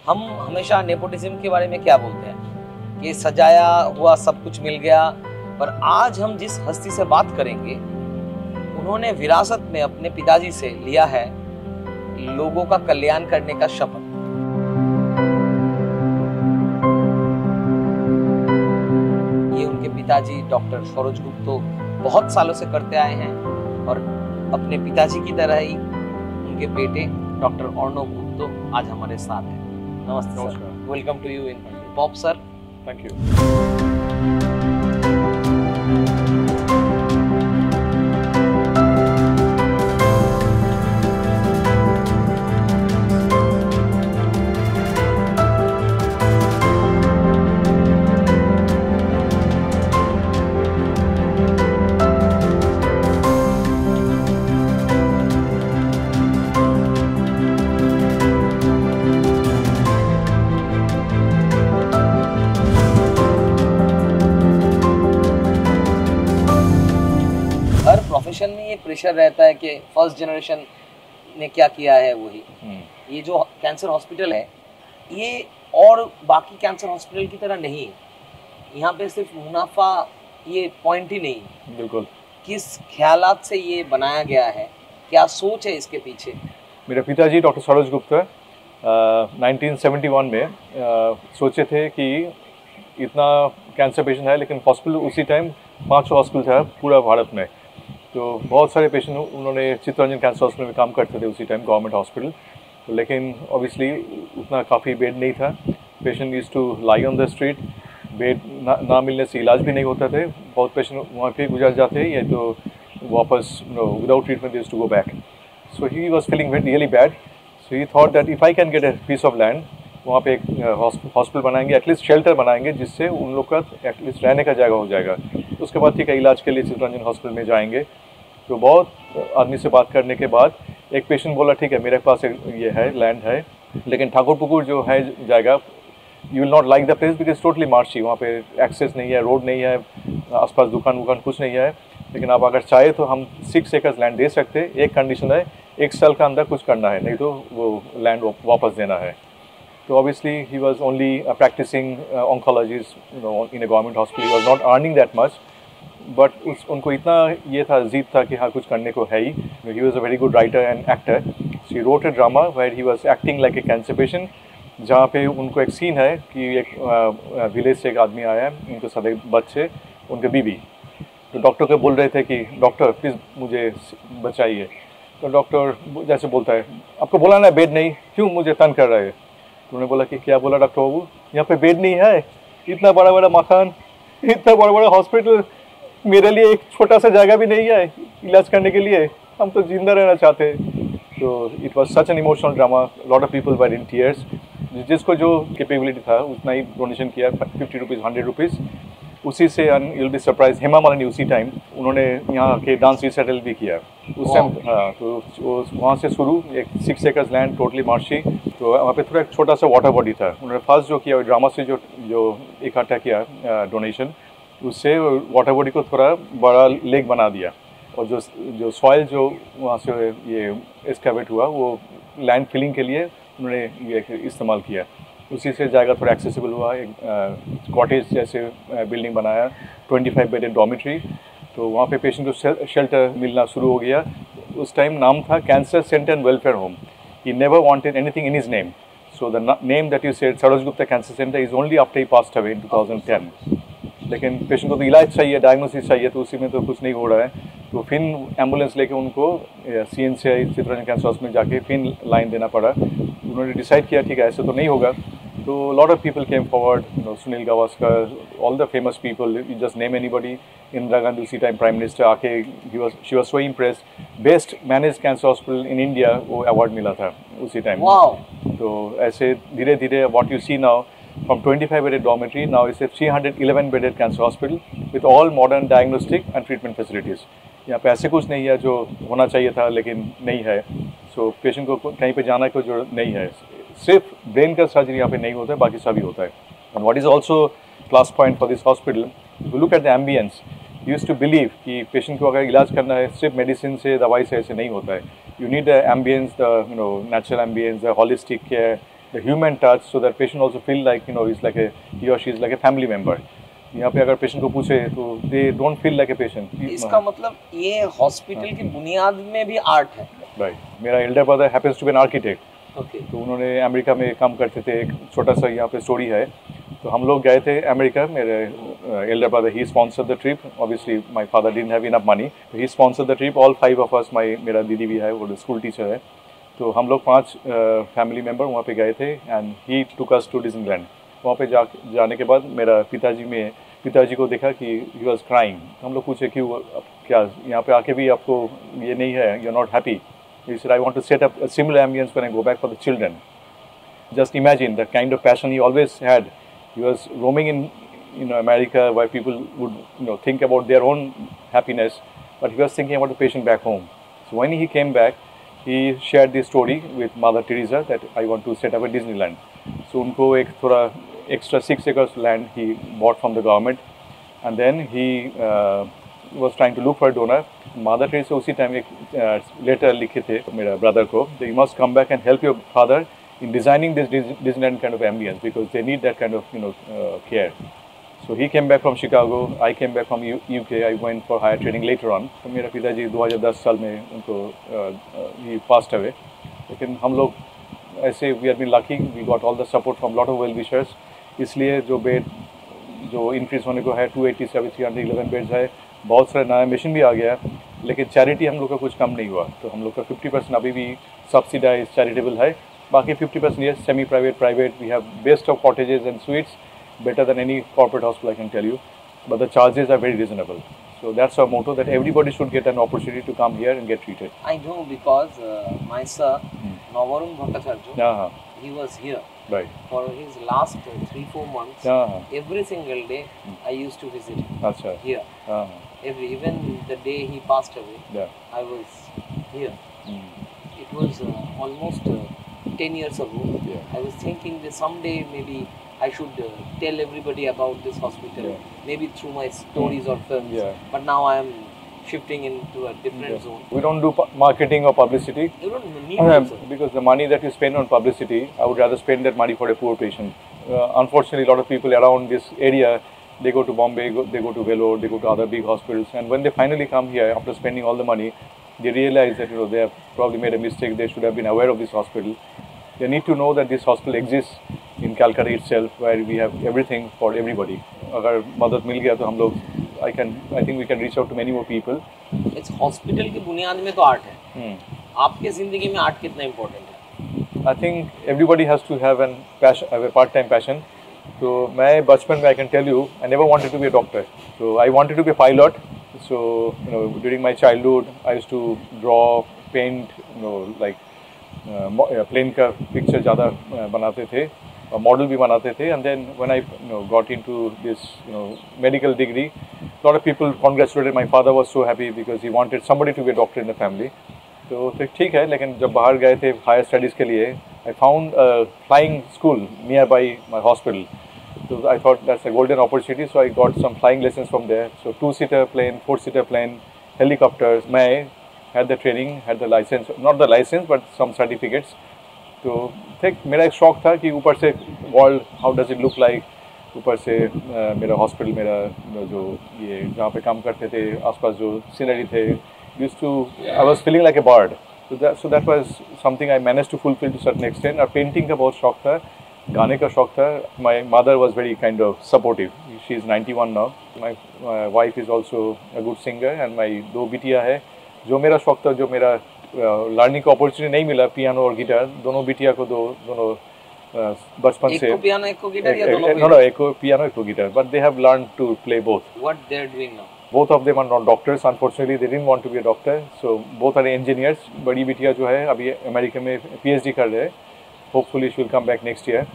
हम हमेशा नेपोटिज्म के बारे में क्या बोलते हैं कि सजाया हुआ सब कुछ मिल गया, पर आज हम जिस हस्ती से बात करेंगे उन्होंने विरासत में अपने पिताजी से लिया है लोगों का कल्याण करने का शपथ। ये उनके पिताजी डॉक्टर सरोज गुप्तो बहुत सालों से करते आए हैं और अपने पिताजी की तरह ही उनके बेटे डॉक्टर अर्णव गुप्तो आज हमारे साथ हैं। नमस्ते sir, welcome to you in pop sir. Thank you. Profession में ये प्रेशर रहता है कि फर्स्ट जनरेशन ने क्या किया है वही। ये जो कैंसर हॉस्पिटल है ये और बाकी कैंसर हॉस्पिटल की तरह नहीं है, यहाँ पे सिर्फ मुनाफा ये पॉइंट ही नहीं। बिल्कुल। किस ख्यालात से ये बनाया गया है, क्या सोच है इसके पीछे? मेरे पिताजी डॉक्टर सरोज गुप्ता 1971 में सोचे थे कि इतना कैंसर पेशेंट है, लेकिन हॉस्पिटल उसी टाइम 500 हॉस्पिटल था पूरा भारत में, तो बहुत सारे पेशेंट उन्होंने चित्तरंजन कैंसर हॉस्पिटल में काम करते थे उसी टाइम, गवर्नमेंट हॉस्पिटल। तो लेकिन ऑब्वियसली उतना काफ़ी बेड नहीं था, patient used to lie on the street, bed ना मिलने से इलाज भी नहीं होता थे, बहुत पेशेंट वहाँ पे गुजर जाते या तो वापस without treatment used to go back. So he was feeling really bad, so he thought that if I can get a piece of land, वहाँ पे एक हॉस्पिटल बनाएंगे, एटलीस्ट शेल्टर बनाएंगे जिससे उन लोग का एटलीस्ट रहने का जगह हो जाएगा। उसके बाद ठीक है इलाज के लिए चित्तरंजन हॉस्पिटल में जाएंगे। तो बहुत आदमी से बात करने के बाद एक पेशेंट बोला ठीक है मेरे पास ये है लैंड है, लेकिन ठाकुर पुकुर जो है जाएगा, you will not like the place because totally marshy, वहाँ पे एक्सेस नहीं है, रोड नहीं है, आसपास दुकान वुकान कुछ नहीं है, लेकिन आप अगर चाहे तो हम 6 एकड़ लैंड दे सकते हैं। एक कंडीशन है, 1 साल का अंदर कुछ करना है, नहीं तो वो लैंड वापस देना है। So obviously he was only practicing oncologist, in a government hospital. He was not earning that much, but उनको इतना ये था, ज़िद था कि हाँ कुछ करने को है ही। He was a very good writer and actor. So he wrote a drama where he was acting like a cancer patient, जहाँ पे उनको एक सीन है कि एक विलेज से एक आदमी आया है, उनको सारे बच्चे, उनके बीवी, तो डॉक्टर को बोल रहे थे कि डॉक्टर प्लीज़ मुझे बचाइए। तो डॉक्टर जैसे बोलता है आपको बोला ना बेड नहीं, क्यों मुझे तंग कर रहे हैं? उन्होंने बोला कि क्या बोला डॉक्टर बाबू, यहाँ पे बेड नहीं है, इतना बड़ा बड़ा मकान, इतना बड़ा बड़ा हॉस्पिटल, मेरे लिए एक छोटा सा जगह भी नहीं है इलाज करने के लिए, हम तो जिंदा रहना चाहते हैं। तो it was such an emotional drama, lot of people were in tears. जिसको जो कैपेबिलिटी था उतना ही डोनेशन किया, 50 रुपीज़ 100 रुपीज़, उसी से you will be surprise Hema Malini उसी टाइम उन्होंने यहाँ के डांस रिसेटल भी किया उस टाइम। हाँ, तो वहाँ से शुरू एक 6 एकड़ लैंड टोटली मार्शी, तो वहाँ पे थोड़ा एक छोटा सा वाटर बॉडी था। उन्होंने फर्स्ट जो किया ड्रामा से जो इकट्ठा किया डोनेशन, उससे वाटर बॉडी को थोड़ा बड़ा लेक बना दिया, और जो सॉइल जो वहाँ से ये एक्सकैवेट हुआ वो लैंड फिलिंग के लिए उन्होंने ये इस्तेमाल किया। उसी से जाएगा थोड़ा एक्सेसिबल हुआ, एक कॉटेज जैसे बिल्डिंग बनाया, 25 बेडेड डॉर्मेट्री, तो वहाँ पे पेशेंट को शेल्टर मिलना शुरू हो गया। उस टाइम नाम था cancer centre and welfare home. He never wanted anything in his name, so the name that you said Saroj Gupta cancer centre is only after he passed away in 2010। लेकिन पेशेंट को तो इलाज चाहिए, डायग्नोसिस चाहिए, तो उसी में तो कुछ नहीं हो रहा है। तो फिर एम्बुलेंस लेके उनको CNCI चित्तरंजन कैंसर हॉस्पिटल जाके फिर लाइन देना पड़ा। उन्होंने डिसाइड किया ठीक है ऐसे तो नहीं होगा, तो lot of people came forward, Sunil Gavaskar, all the famous people, you just name anybody. Indira Gandhi उसी टाइम प्राइम मिनिस्टर आके she was so impressed, best manage cancer hospital in India वो अवार्ड मिला था उसी टाइम। तो ऐसे धीरे धीरे what you see now, from 25 bedded dormitory, now it's a 311 bedded cancer hospital with all modern diagnostic and treatment facilities. यहाँ पे ऐसे कुछ नहीं है जो होना चाहिए था लेकिन नहीं है। सो पेशेंट को कहीं पे जाना को जो नहीं है, सिर्फ ब्रेन का सर्जरी यहाँ पे नहीं होता है, बाकी सभी होता है। And what is also plus point for this hospital, you look at the ambience, used to believe कि पेशेंट को अगर इलाज करना है सिर्फ मेडिसिन से, दवाई से ऐसे नहीं होता है। You need the ambience, the natural ambience, the holistic care, the human touch, so that patient also feel like he's like he or she is like a family member. यहाँ पे अगर पेशेंट को पूछे तो they don't feel like a patient. इसका मतलब ये hospital की बुनियाद में भी आर्ट है. Right. मेरा elder brother happens to be an architect. Okay. तो उन्होंने अमेरिका में काम करते थे. एक छोटा सा यहाँ पे स्टोरी है. तो हम लोग गए थे अमेरिका. मेरे elder brother he sponsored the trip. Obviously my father didn't have enough money. So he sponsored the trip. All 5 of us. मेरा दीदी भी है, वो स्कूल टीचर है. तो हम लोग 5 फैमिली मेम्बर वहाँ पे गए थे. And he took us to Disneyland. वहाँ पे जाने के बाद मेरा पिताजी को देखा कि ही वॉज क्राइंग. हम लोग पूछे कि क्या यहाँ पे आके भी आपको ये नहीं है, you are not happy. He said I want to set up a similar ambience when I go back for the children. Just imagine the kind of passion he always had. He was roaming in America where people would think about their own happiness, but he was thinking about the patient back home. So when he came back, he shared this story with Mother Teresa that I want to set up a Disneyland. So उनको एक थोड़ा extra 6 acres land he bought from the government, and then he was trying to look for a donor. Mother Teresa उसी time एक letter लिखे थे मेरा brother को, that you must come back and help your father in designing this Disneyland kind of ambience, because they need that kind of care. So he came back from Chicago, I came back from UK. I went for higher training later on. तो मेरा पिताजी 2010 साल में उनको he passed away. लेकिन हम लोग ऐसे we have been lucky, we got all the support from lot of well wishers. इसलिए जो बेड जो इंक्रीज होने को है 280 से अभी 311 बेड्स है. बहुत सारे नया मशीन भी आ गया, लेकिन चैरिटी हम लोग का कुछ कम नहीं हुआ. तो हम लोग का 50% अभी भी सब्सिडाइज चैरिटेबल है. बाकी 50% ये semi private. We have best of cottages and suites, better than any corporate hospital, I can tell you, but the charges are very reasonable. So that's our motto, that everybody should get an opportunity to come here and get treated. I know, because my sir Navarun Bhattacharya, he was here. Right. For his last 3-4 months, every single day I used to visit him. Achha. Here. Even the day he passed away, I was here. It was almost 10 years ago. I was thinking that someday maybe I should tell everybody about this hospital, maybe through my stories or films. But now I am shifting into a different zone. We don't do marketing or publicity. You don't need it, because the money that you spend on publicity, I would rather spend that money for a poor patient. Unfortunately, a lot of people around this area, they go to Bombay, they go to Vellore, they go to other big hospitals, and when they finally come here after spending all the money, they realize that they have probably made a mistake. They should have been aware of this hospital. They need to know that this hospital exists in Calcutta itself, where we have everything for everybody. अगर मदद मिल गया तो हम लोग I think we can reach out to many more people. इस hospital की बुनियाद में तो आर्ट है. आपके जिंदगी में आर्ट कितना इम्पोर्टेंट है? I think everybody has to have a part-time passion. तो मैं बचपन में I can tell you I never wanted to be a doctor. So I wanted to be a pilot. So during my childhood I used to draw, paint, like plane का picture ज़्यादा बनाते थे और model भी बनाते थे. And then when I got into this medical degree, lot of people congratulated. My father was so happy because he wanted somebody to be a doctor in the family. तो ठीक है, लेकिन जब बाहर गए थे हायर स्टडीज़ के लिए, I found flying school near by my hospital. So I thought that's a golden opportunity, so I got some flying lessons from there. So 2-seater plane, 4-seater plane, helicopters. मैं had the training, had the license, not the license but some certificates. तो ठीक मेरा एक शौक था कि ऊपर से world how does it look like, ऊपर से मेरा हॉस्पिटल, मेरा जो ये जहाँ पे काम करते थे आसपास जो सीनरी थे, used to I was feeling like a bird. So that was something I managed to fulfill to certain extent. और पेंटिंग का बहुत शौक था, गाने का शौक था. My mother was very kind of supportive. She is 91 now. My wife is also a good singer and my 2 बिटिया है. जो मेरा शौक था, जो मेरा लर्निंग का अपॉर्चुनिटी नहीं मिला, पियानो और गिटार, दोनों बिटिया को दोनों बचपन से. एक को पियानो, एक को गिटार या दोनों? No, एक को पियानो, एक को guitar, but they have learned to play both. What they are doing now? Both of them are not doctors. Unfortunately, they didn't want to be a doctor, so both are engineers. बड़ी बिटिया जो है अभी America में PhD कर रहे हैं. Hopefully she will come back next year.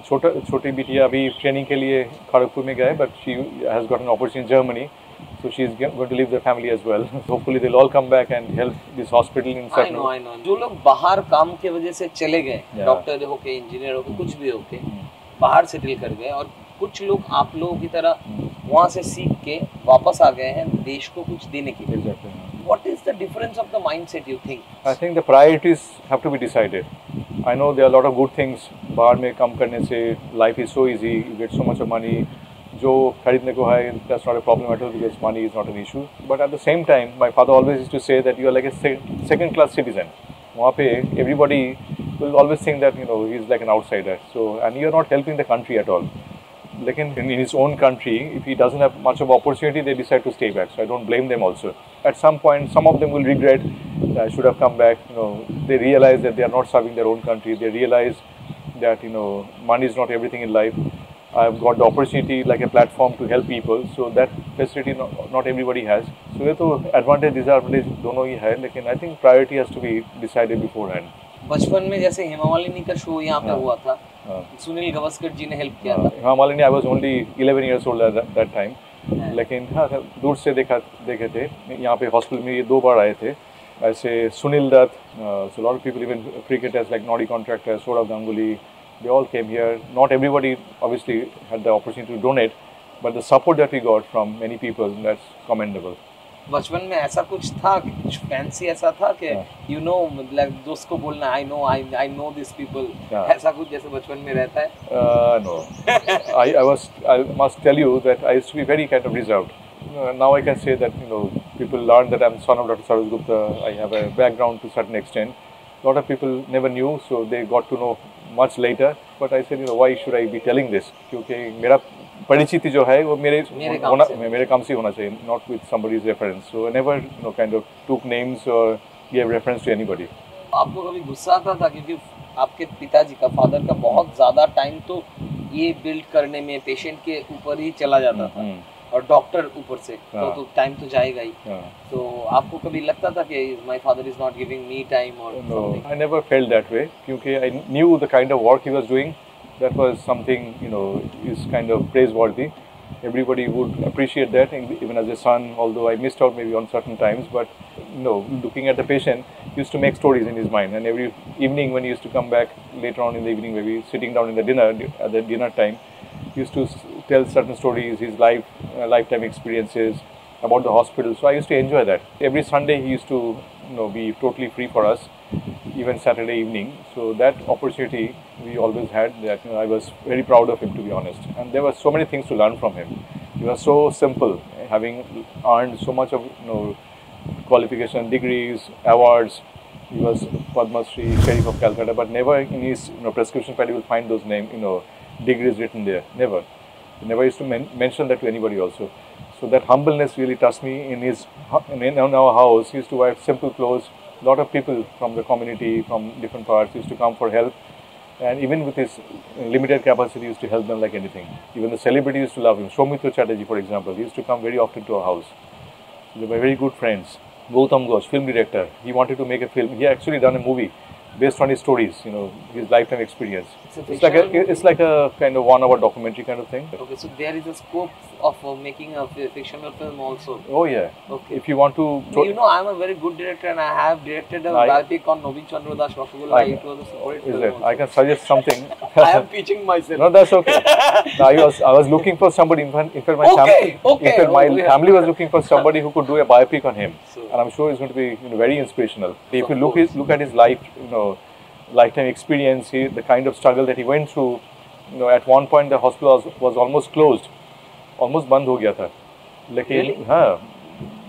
छोटी बिटिया अभी ट्रेनिंग के लिए खड़गपुर में गए, but she has got an opportunity in Germany. So she is going to leave the family as well. Hopefully they'll all come back and help this hospital in certain. I know. जो लोग बाहर काम के वजह से चले गए, doctor हो के, इंजीनियर हो के, कुछ भी हो के, बाहर सेटल कर गए, और कुछ लोग आप लोगों की तरह वहाँ से सीख के वापस आ गए हैं देश को कुछ देने के लिए. Exactly. What is the difference of the mindset you think? I think the priorities have to be decided. I know there are a lot of good things बाहर में काम करने से life is so easy, you get so much of money. जो खरीदने को है, that's not a problem at all because money is not an issue. But at the same time, my father always used to say that you are like a second-class citizen. वहाँ पे everybody will always think that he's like an outsider. So and you are not helping the country at all. Lekin in his own country, if he doesn't have much of opportunity, they decide to stay back. So I don't blame them also. At some point, some of them will regret that I should have come back. They realize that they are not serving their own country. They realize that money is not everything in life. I've got the opportunity, like a platform to help people. So that facility not everybody has. So ये तो advantage disadvantage दोनों ही है. लेकिन I think priority has to be decided beforehand. बचपन में जैसे हेमा मालिनी का show यहाँ पे हुआ था, सुनील गावस्कर जी ने हेल्प किया था। Hema Malini, I was only 11 years old at that time. लेकिन हाँ, दूर से देखे थे। यहाँ पे हॉस्पिटल में ये 2 बार आए थे। ऐसे Sunil Dutt, so a lot of people, even cricketers like Nodi Contractor, Saurav Ganguly, they all came here. Not everybody obviously had the opportunity to donate, but the support that we got from many people, that's commendable. बचपन में ऐसा कुछ था, कुछ fancy ऐसा था कि मतलब दोस्त को बोलना आई नो दिस पीपल, ऐसा कुछ जैसे बचपन में रहता है? No. I must tell you that I used to be very kind of reserved. Now I can say that people learn that I'm son of Dr. Saroj Gupta. I have a background to a certain extent. A lot of people never knew, so they got to know much later. But I said, why should I be telling this? क्योंकि मेरा परिचिति जो है वो मेरे काम से होना चाहिए, not with somebody's reference. So I never kind of took names or gave reference to anybody. आपको कभी गुस्सा आता था क्योंकि आपके पिताजी का, फादर का बहुत ज़्यादा टाइम तो ये बिल्ड करने में पेशेंट के ऊपर ही चला जाता था और डॉक्टर ऊपर से तो टाइम तो जाएगा ही। तो आपको कभी लगता था कि my father is not giving me time और something? I never felt that way क्योंकि I knew the kind of work he was doing, that was something is kind of praiseworthy. Everybody would appreciate that, even as a son, although I missed out maybe on certain times, but looking at the patient, he used to make stories in his mind, and every evening when he used to come back later on in the evening, maybe sitting down in the dinner time, he used to tell certain stories, his lifetime experiences about the hospital. So I used to enjoy that. Every Sunday he used to be totally free for us, even Saturday evening. So that opportunity we always had. That I was very proud of him, to be honest. And there were so many things to learn from him. He was so simple, having earned so much of qualification, degrees, awards. He was Padma Shri, Sheriff of Calcutta, but never in his prescription pad you will find those degrees written there. Never. He never used to mention that to anybody also. So that humbleness really touched me. In our house, he used to wear simple clothes. A lot of people from the community, from different parts, used to come for help. And even with his limited capacity, he used to help them like anything. Even the celebrities used to love him. Soumitra Chatterjee, for example, he used to come very often to our house. They were very good friends. Gautam Ghosh, film director, he wanted to make a film. He actually done a movie based on his stories, his lifetime experience. It's like a kind of 1 hour documentary kind of thing. Okay, so there is a scope of making a fictional film also. Oh yeah. Okay. If you want to. I'm a very good director and I have directed a biopic on Nobin Chandra Das Rasgulla. It was a great film. Is it? I can suggest something. I am pitching myself. No, that's okay. No, I was looking for somebody. In fact, my family was looking for somebody who could do a biopic on him, and I'm sure it's going to be very inspirational. If you look at his life, lifetime experience, the kind of struggle that he went through. At one point the hospital was almost closed, almost बंद हो गया था. लेकिन हाँ,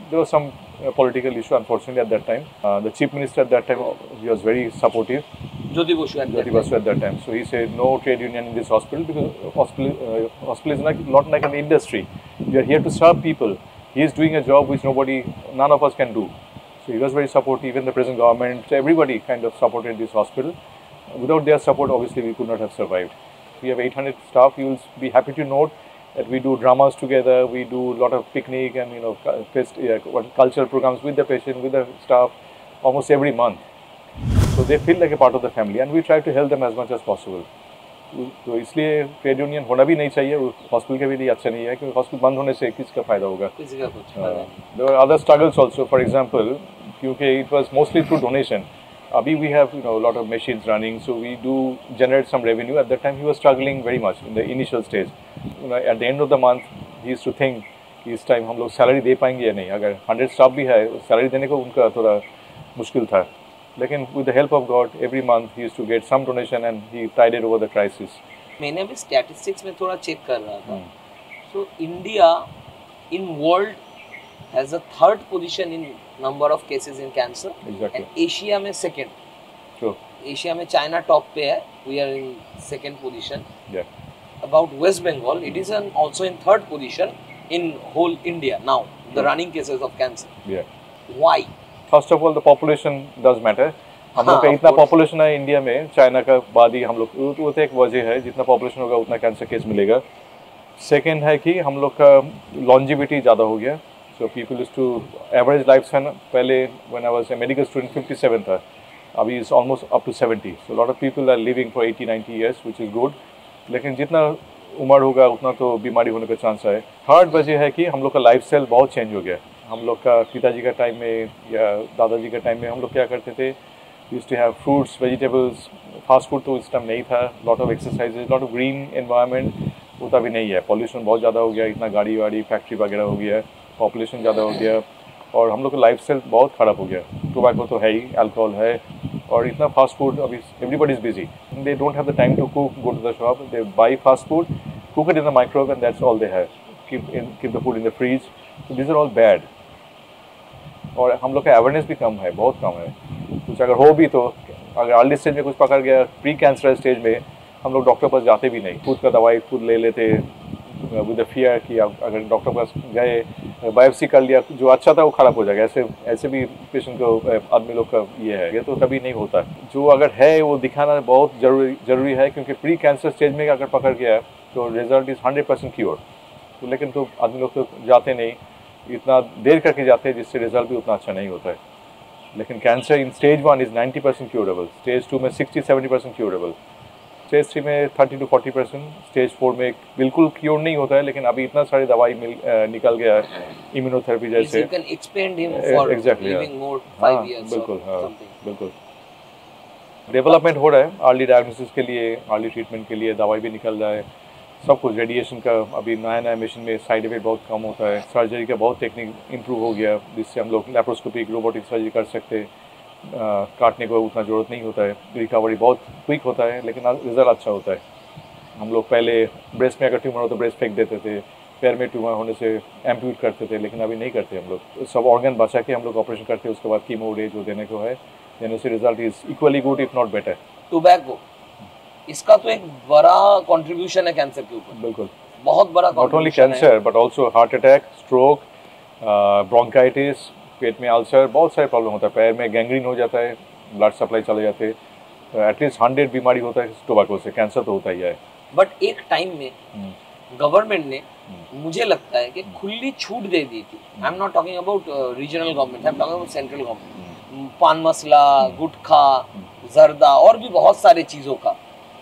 there was some political issue unfortunately at that time. The chief minister at that time, he was very supportive. Jyoti Basu at that time. So he said no trade union in this hospital because hospital is not like an industry. We are here to serve people. He is doing a job which none of us can do. So he was very supportive. Even the present government, everybody kind of supported this hospital. Without their support, obviously we could not have survived. We have 800 staff. You will be happy to note that we do dramas together. We do a lot of picnic and cultural programs with the patient, with the staff, almost every month. So they feel like a part of the family, and we try to help them as much as possible. तो इसलिए trade union होना भी नहीं चाहिए, hospital के भी लिए अच्छा नहीं है क्योंकि हॉस्पिटल बंद होने से किसका फायदा होगा? There were other struggles also. For example, क्योंकि it was mostly through donation. Abhi we have a lot of machines running, so we do generate some revenue. At that time he was struggling very much in the initial stage. At the end of the month he used to think कि इस time हम लोग salary दे पाएंगे या नहीं. अगर 100 staff भी है, सैलरी देने को उनका थोड़ा मुश्किल था. लेकिन with the help of God every month he used to get some donation and he tided over the crisis. मैंने भी स्टैटिस्टिक्स में थोड़ा चेक कर रहा था. So India in world has a third position in number of cases in cancer. Exactly. And Asia में second. Sure. Asia में China top पे है. We are in second position. Yeah. About West Bengal, it is also in third position in whole India now. The running cases of cancer. Yeah. Why? First of all, the population does matter. हम लोग का इतना population है India में, China का बाद ही हम लोग, वो तो एक वजह है, जितना पॉपुलेशन होगा उतना कैंसर केस मिलेगा. सेकेंड है कि हम लोग का लॉन्जिविटी ज़्यादा हो गया. So people used to average life span पहले when I was a medical student 57 था, अभी is almost up to 70. So lot of people are living for 80-90 years which is good. लेकिन जितना उम्र होगा उतना तो बीमारी होने का चांस है. थर्ड वजह है कि हम लोग का लाइफ स्टाइल बहुत चेंज हो गया. हम लोग का पिताजी का टाइम में या दादाजी का टाइम में हम लोग क्या करते थे, used to have fruits, vegetables, fast food तो इस टाइम नहीं था. lot of exercises, lot of green environment, वो तो अभी नहीं है. पॉल्यूशन बहुत ज़्यादा हो गया, इतना गाड़ी वाड़ी फैक्ट्री वगैरह हो गया, पॉपुलेशन ज़्यादा हो गया और हम लोग का लाइफ स्टाइल बहुत ख़राब हो गया. टोबैको तो है ही, अल्कोहल है और इतना फास्ट फूड. अभी everybody is busy, they don't have the time to cook, go to the shop, they buy fast food, cook it in the microwave and that's all they have. Keep the food in the fridge. So this are all bad. और हम लोग का awareness भी कम है, बहुत कम है. कुछ अगर हो भी तो अगर अर्ली स्टेज में कुछ पकड़ गया, प्री कैंसर स्टेज में हम लोग डॉक्टर पास जाते भी नहीं. खुद का दवाई खुद ले लेते विद द फियर कि अगर डॉक्टर पास गए, बायोप्सी कर लिया, जो अच्छा था वो खराब हो जाएगा. ऐसे भी पेशेंट को आदमी लोग का ये है, ये तो कभी नहीं होता. जो अगर है वो दिखाना बहुत जरूरी है, क्योंकि प्री कैंसर स्टेज में अगर पकड़ गया तो रिजल्ट इज़ 100% क्योर. तो लेकिन तो आदमी लोग तो जाते नहीं, इतना देर करके जाते हैं जिससे रिजल्ट भी उतना अच्छा नहीं होता है. लेकिन cancer in stage 1 is 90% curable, stage 2 में 60-70% क्यूरेबल, स्टेज 3 में 30 to 40%, स्टेज 4 में बिल्कुल क्योर नहीं होता है. लेकिन अभी इतना सारी दवाई निकल गया है इम्यूनोथेरेपी जैसे. बिल्कुल डेवलपमेंट हो रहा है अर्ली डायग्नोसिस के लिए, अर्ली ट्रीटमेंट के लिए दवाई भी निकल रहा है, सब कुछ. रेडिएशन का अभी नया मशीन में साइड इफेक्ट बहुत कम होता है. सर्जरी का बहुत टेक्निक इंप्रूव हो गया, जिससे हम लोग लैप्रोस्कोपिक रोबोटिक सर्जरी कर सकते. काटने को उतना ज़रूरत नहीं होता है. रिकवरी बहुत क्विक होता है, लेकिन रिजल्ट अच्छा होता है. हम लोग पहले ब्रेस्ट में अगर ट्यूमर हो तो ब्रेस्ट फेंक देते थे, पैर में ट्यूमर होने से एम्प्यूट करते थे, लेकिन अभी नहीं करते. हम लोग सब ऑर्गन बचा के हम लोग ऑपरेशन करते हैं. उसके बाद कीमो डे जो देने को है, देने से result is equally good if not better. Tobacco इसका तो एक बड़ा कंट्रीब्यूशन है कैंसर के ऊपर. बिल्कुल, बहुत बड़ा. Not only cancer but also heart attack, stroke, bronchitis, पेट में अल्सर, बहुत सारे प्रॉब्लम होता है. पैर में गैंग्रीन हो जाता है, ब्लड सप्लाई चले जाते हैं. एटलीस्ट 100 बीमारी होता है टोबैको से. कैंसर तो होता ही है. बट एक टाइम में गवर्नमेंट ने मुझे लगता है कि खुली छूट दे दी थी. I am not talking about regional government, I am talking about central government. पान मसला, गुटखा, जर्दा और भी बहुत सारे चीज़ों का.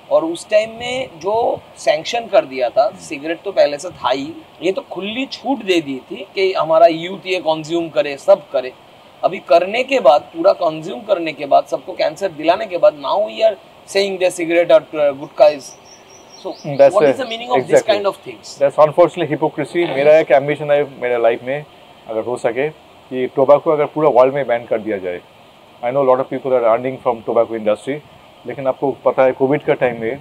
और उस टाइम में जो सैंक्शन कर दिया था, सिगरेट तो पहले से था ही, ये तो खुली छूट दे दी थी कि हमारा यूथ ये कंज्यूम करे, सब करे. अभी करने के बाद, पूरा कंज्यूम करने के बाद, सबको कैंसर दिलाने के बाद, now we are saying that cigarette और gutkha is. So what is the meaning of this kind of things? That's unfortunately hypocrisy. मेरा एक एम्बिशन है मेरे लाइफ में, अगर हो सके कि टोबैको अगर पूरा वर्ल्ड में बैन कर दिया जाए. I know lot of people are earning from tobacco industry. लेकिन आपको पता है कोविड का टाइम में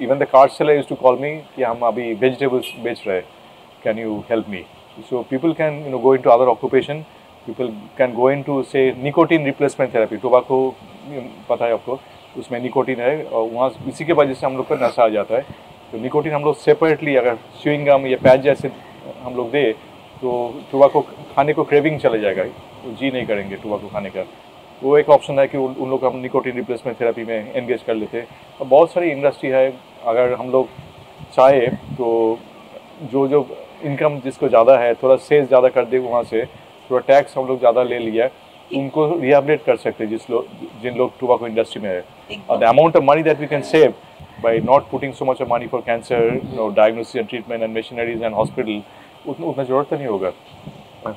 even the card seller used to call me कि हम अभी वेजिटेबल्स बेच रहे हैं, can you help me. So people can go into other occupation. People can go into say nicotine replacement therapy. Tobacco पता है आपको, उसमें निकोटिन है और वहाँ इसी के वजह से हम लोग का नशा आ जाता है. तो निकोटिन हम लोग सेपरेटली अगर च्यूइंग गम या पैच जैसे हम लोग दे तो टोबैको खाने को क्रेविंग चले जाएगा, तो जी नहीं करेंगे टोबैको खाने का. वो एक ऑप्शन है कि उन लोग हम निकोटिन रिप्लेसमेंट थेरेपी में एंगेज कर लेते. और बहुत सारी इंडस्ट्री है, अगर हम लोग चाहे तो जो इनकम जिसको ज़्यादा है, थोड़ा सेल्स ज़्यादा कर दे, वहाँ से थोड़ा टैक्स हम लोग ज़्यादा ले लिया, उनको रिहेबिलिटेट कर सकते हैं जिन लोग टोबैको इंडस्ट्री में है. The amount of money that we can save by not putting so much of money for cancer diagnosis and treatment and machineries and hospital, उतना ज़रूरत नहीं होगा.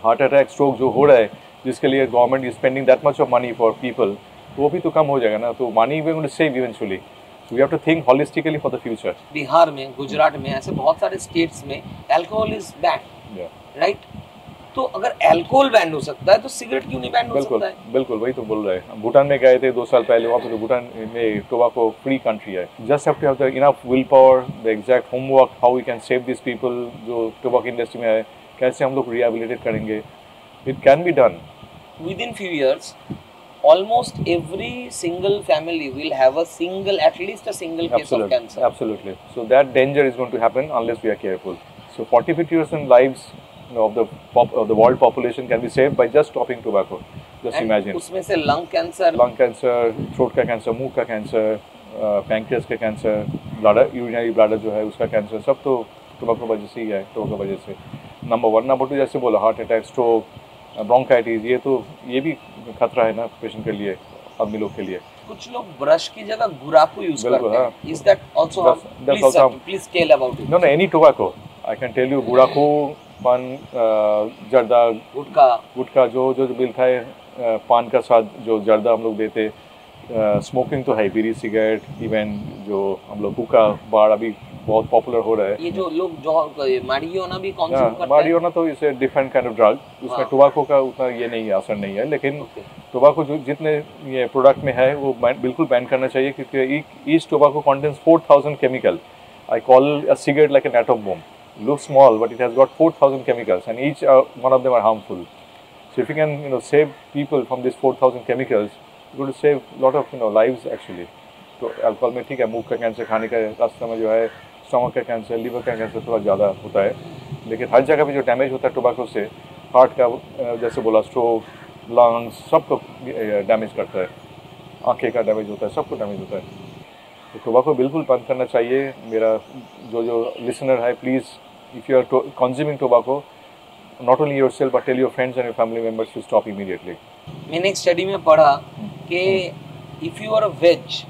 हार्ट अटैक, स्ट्रोक जो हो रहा है, जिसके लिए government is spending that much of money for people, वो भी तो कम हो जाएगा ना. तो money we going to save eventually. So we have to think holistically for the future. Bihar में, गुजरात में, ऐसे बहुत सारे स्टेट्स में अल्कोहल इज बैन, राइट? तो अगर अल्कोहल बैन हो सकता है तो सिगरेट क्यों नहीं बैन हो बिल्कुल सकता है? बिल्कुल, वही तो बोल रहे हैं। भूटान में गए थे 2 साल पहले, वहाँ पे तो भूटान में टोबैको फ्री कंट्री है। Just have to have the enough will power, the exact homework, how we can save this people जो टोबैको इंडस्ट्री में है, कैसे हम लोग रिहैबिलिटेट करेंगे। It can be done. Within few years, almost every single family will have at least a single case of cancer. Absolutely. So that danger is going to happen unless we are careful. So 40-50% lives of the world population can be saved by just stopping tobacco. Just And imagine. उसमें से lung cancer, throat का cancer, मुंह का cancer, pancreas का cancer, bladder, urinary bladder जो है उसका cancer, सब तो टोबैको वजह से ही है, टोबैको वजह से। नंबर 1, नंबर 2 जैसे बोला हार्ट अटैक, स्ट्रोक, ब्रोंकाइटिस, ये भी खतरा है ना पेशेंट के लिए, आदमी लोग के लिए। कुछ लोग ब्रश की जगह गुराकू यूज करते हैं। Is that also please tell about it? No, any tobacco. I can tell you गुराकू, पान, जर्दा, गुटखा जो मिलता है, पान का साथ जो जर्दा हम लोग देते, स्मोकिंग तो है, बीड़ी, सिगरेट, इवन जो हम लोग हुक्का बार अभी बहुत पॉपुलर हो रहा है। ये जो लोग जो मारिजुआना भी कंज्यूम करते हैं, मारिजुआना तो इसे डिफरेंट काइंड ऑफ ड्रग, उसमें टोबैको का उतना ये नहीं है, असर नहीं है, लेकिन टोबैको जो जितने ये प्रोडक्ट में है वो बिल्कुल बैन करना चाहिए, क्योंकि each tobacco contains 4000 chemical. I call a cigarette like an atom bomb. Looks small, but it has got 4,000 chemicals, and each one of them are harmful. So if you can, save people from these 4,000 chemicals, you're going to save a lot of, lives actually. तो alcohol में ठीक है, मुंह का cancer, खाने का रास्ते में जो है, स्टमक का कैंसर, लीवर का कैंसर थोड़ा ज़्यादा होता है, लेकिन हर जगह पे जो डैमेज होता है टोबैको से, हार्ट का जैसे बोला, स्ट्रोक, लंग्स, सबको डैमेज करता है, आँखें का डैमेज होता है, सबको डैमेज होता है। तो टोबैको बिल्कुल बंद करना चाहिए। मेरा जो लिसनर है, please if you are consuming tobacco, not only yourself but tell your friends and your family members to stop immediately. मैंने एक स्टडी में पढ़ा कि if you are a veg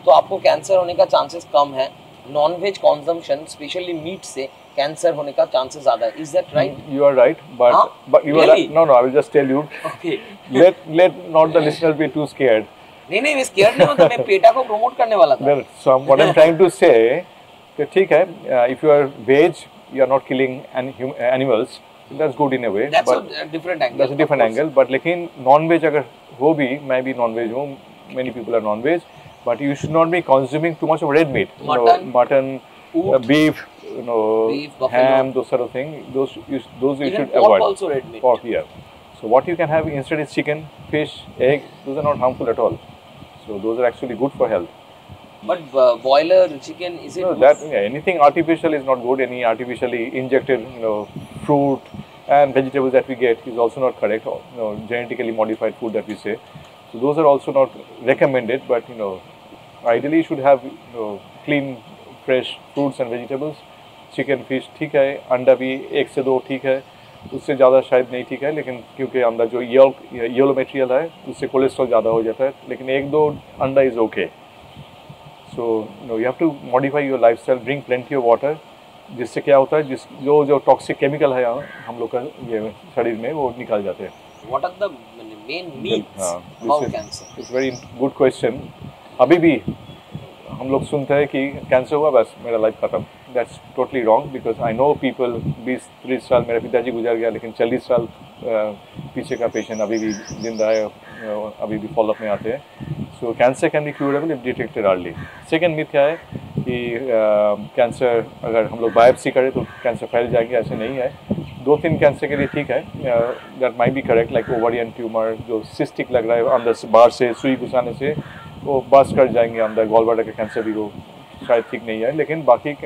तो आपको कैंसर होने का चांसेस कम है, non veg consumption specially meat से कैंसर होने का चांसेस ज़्यादा है। Is that right? You are right, but you are right. No, I will just tell you. Okay. Let not the listener be too scared. नहीं, मैं scared नहीं हूँ, मैं पेटा को प्रमोट करने वाला था। So what I'm trying to say कि ठीक है, if you are veg, you are not killing animals, that's good in a way. That's a different angle. That's a different angle. But लेकिन non-veg अगर हो भी, मैं भी non-veg हूँ, many people are non-veg, but you should not be consuming too much of red meat. Mutton, beef, ham, those sort of things. Those you should avoid. Pork also red meat. Pork, yeah. So what you can have instead is chicken, fish, egg. Those are not harmful at all. So those are actually good for health. But boiler chicken, is it? No, anything artificial is not good. Any artificially injected, fruit and vegetables that we get is also not correct. Genetically modified food that we say. So those are also not recommended. But ideally you should have clean, fresh fruits and vegetables. Chicken, fish ठीक है, अंडा भी 1 से 2 ठीक है, उससे ज़्यादा शायद नहीं ठीक है, लेकिन क्योंकि अंडा जो येलो मटेरियल है उससे कोलेस्ट्रॉल ज़्यादा हो जाता है, लेकिन 1-2 अंडा is okay. So you have to modify your lifestyle, drink plenty of water, जिससे क्या होता है, जो टॉक्सिक केमिकल है हम लोग का ये शरीर में, वो निकल जाते हैं। What are the main myths about cancer? It's very good question. अभी भी हम लोग सुनते हैं कि कैंसर हुआ बस मेरा लाइफ खत्म। That's totally wrong, because I know people 20-30 साल, मेरे पिताजी गुजर गया, लेकिन 40 साल पीछे का पेशेंट अभी भी जिंदा है, अभी भी फॉलोअप में आते हैं। So cancer can be curable if detected early. Second myth क्या है कि कैंसर अगर हम लोग बायोप्सी करें तो कैंसर फैल जाएंगे, ऐसे नहीं है। 2-3 कैंसर के लिए ठीक है, that might be correct, like ovarian tumour जो सिस्टिक लग रहा है, अंदर से बाहर से सुई घुसाने से वो बस कर जाएंगे अंदर। गॉल ब्लैडर का कैंसर भी वो शायद ठीक नहीं है, लेकिन बाकी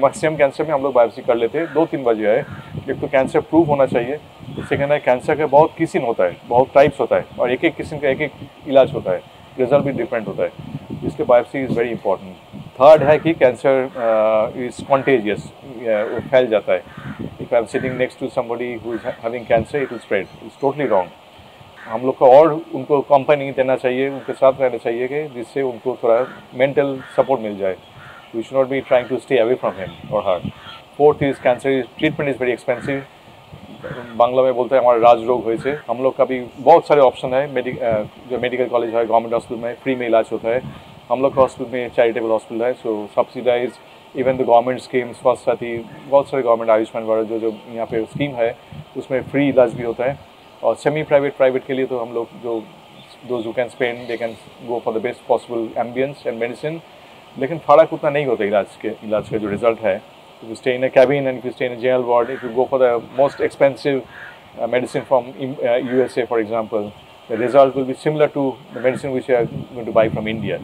मैक्सिमम कैंसर में हम लोग बायोप्सी कर लेते हैं। 2-3 वजह है, एक तो कैंसर प्रूव होना चाहिए, सेकेंड है कैंसर का बहुत किस्म होता है, बहुत टाइप्स होता है, और एक एक किस्म का एक इलाज होता है, रिजल्ट भी डिफरेंट होता है, इसलिए biopsy is very important. Third है कि कैंसर इज़ कॉन्टेजियस, वो फैल जाता है। If I am sitting next to somebody who is having cancer, it will spread. It's totally wrong. हम लोग को और उनको कंपनी देना चाहिए, उनके साथ रहना चाहिए कि जिससे उनको थोड़ा मेंटल सपोर्ट मिल जाए। We should not be trying to stay away from him और her. Fourth is cancer treatment is very expensive. Bangla में बोलते हैं हमारा राज रोग हुए से। हम लोग का भी बहुत सारे ऑप्शन है, जो मेडिकल कॉलेज है, गवर्नमेंट हॉस्पिटल में फ्री में इलाज होता है। हम लोग का हॉस्पिटल में चैरिटेबल हॉस्पिटल है, so subsidize even the government schemes, Swasthya Sathi, बहुत सारे गवर्नमेंट आयुष्मान भारत जो यहाँ पे स्कीम है, उसमें फ्री इलाज भी होता है। और सेमी प्राइवेट के लिए तो हम लोग जो those who can spend they can go for the best possible ambience and medicine, लेकिन फ़र्क उतना नहीं होता इलाज का जो रिजल्ट है। If you stay in a cabin and if you stay in a jail ward, if you go for the most expensive medicine from USA for example, the result will be similar to the medicine which you are going to buy from India.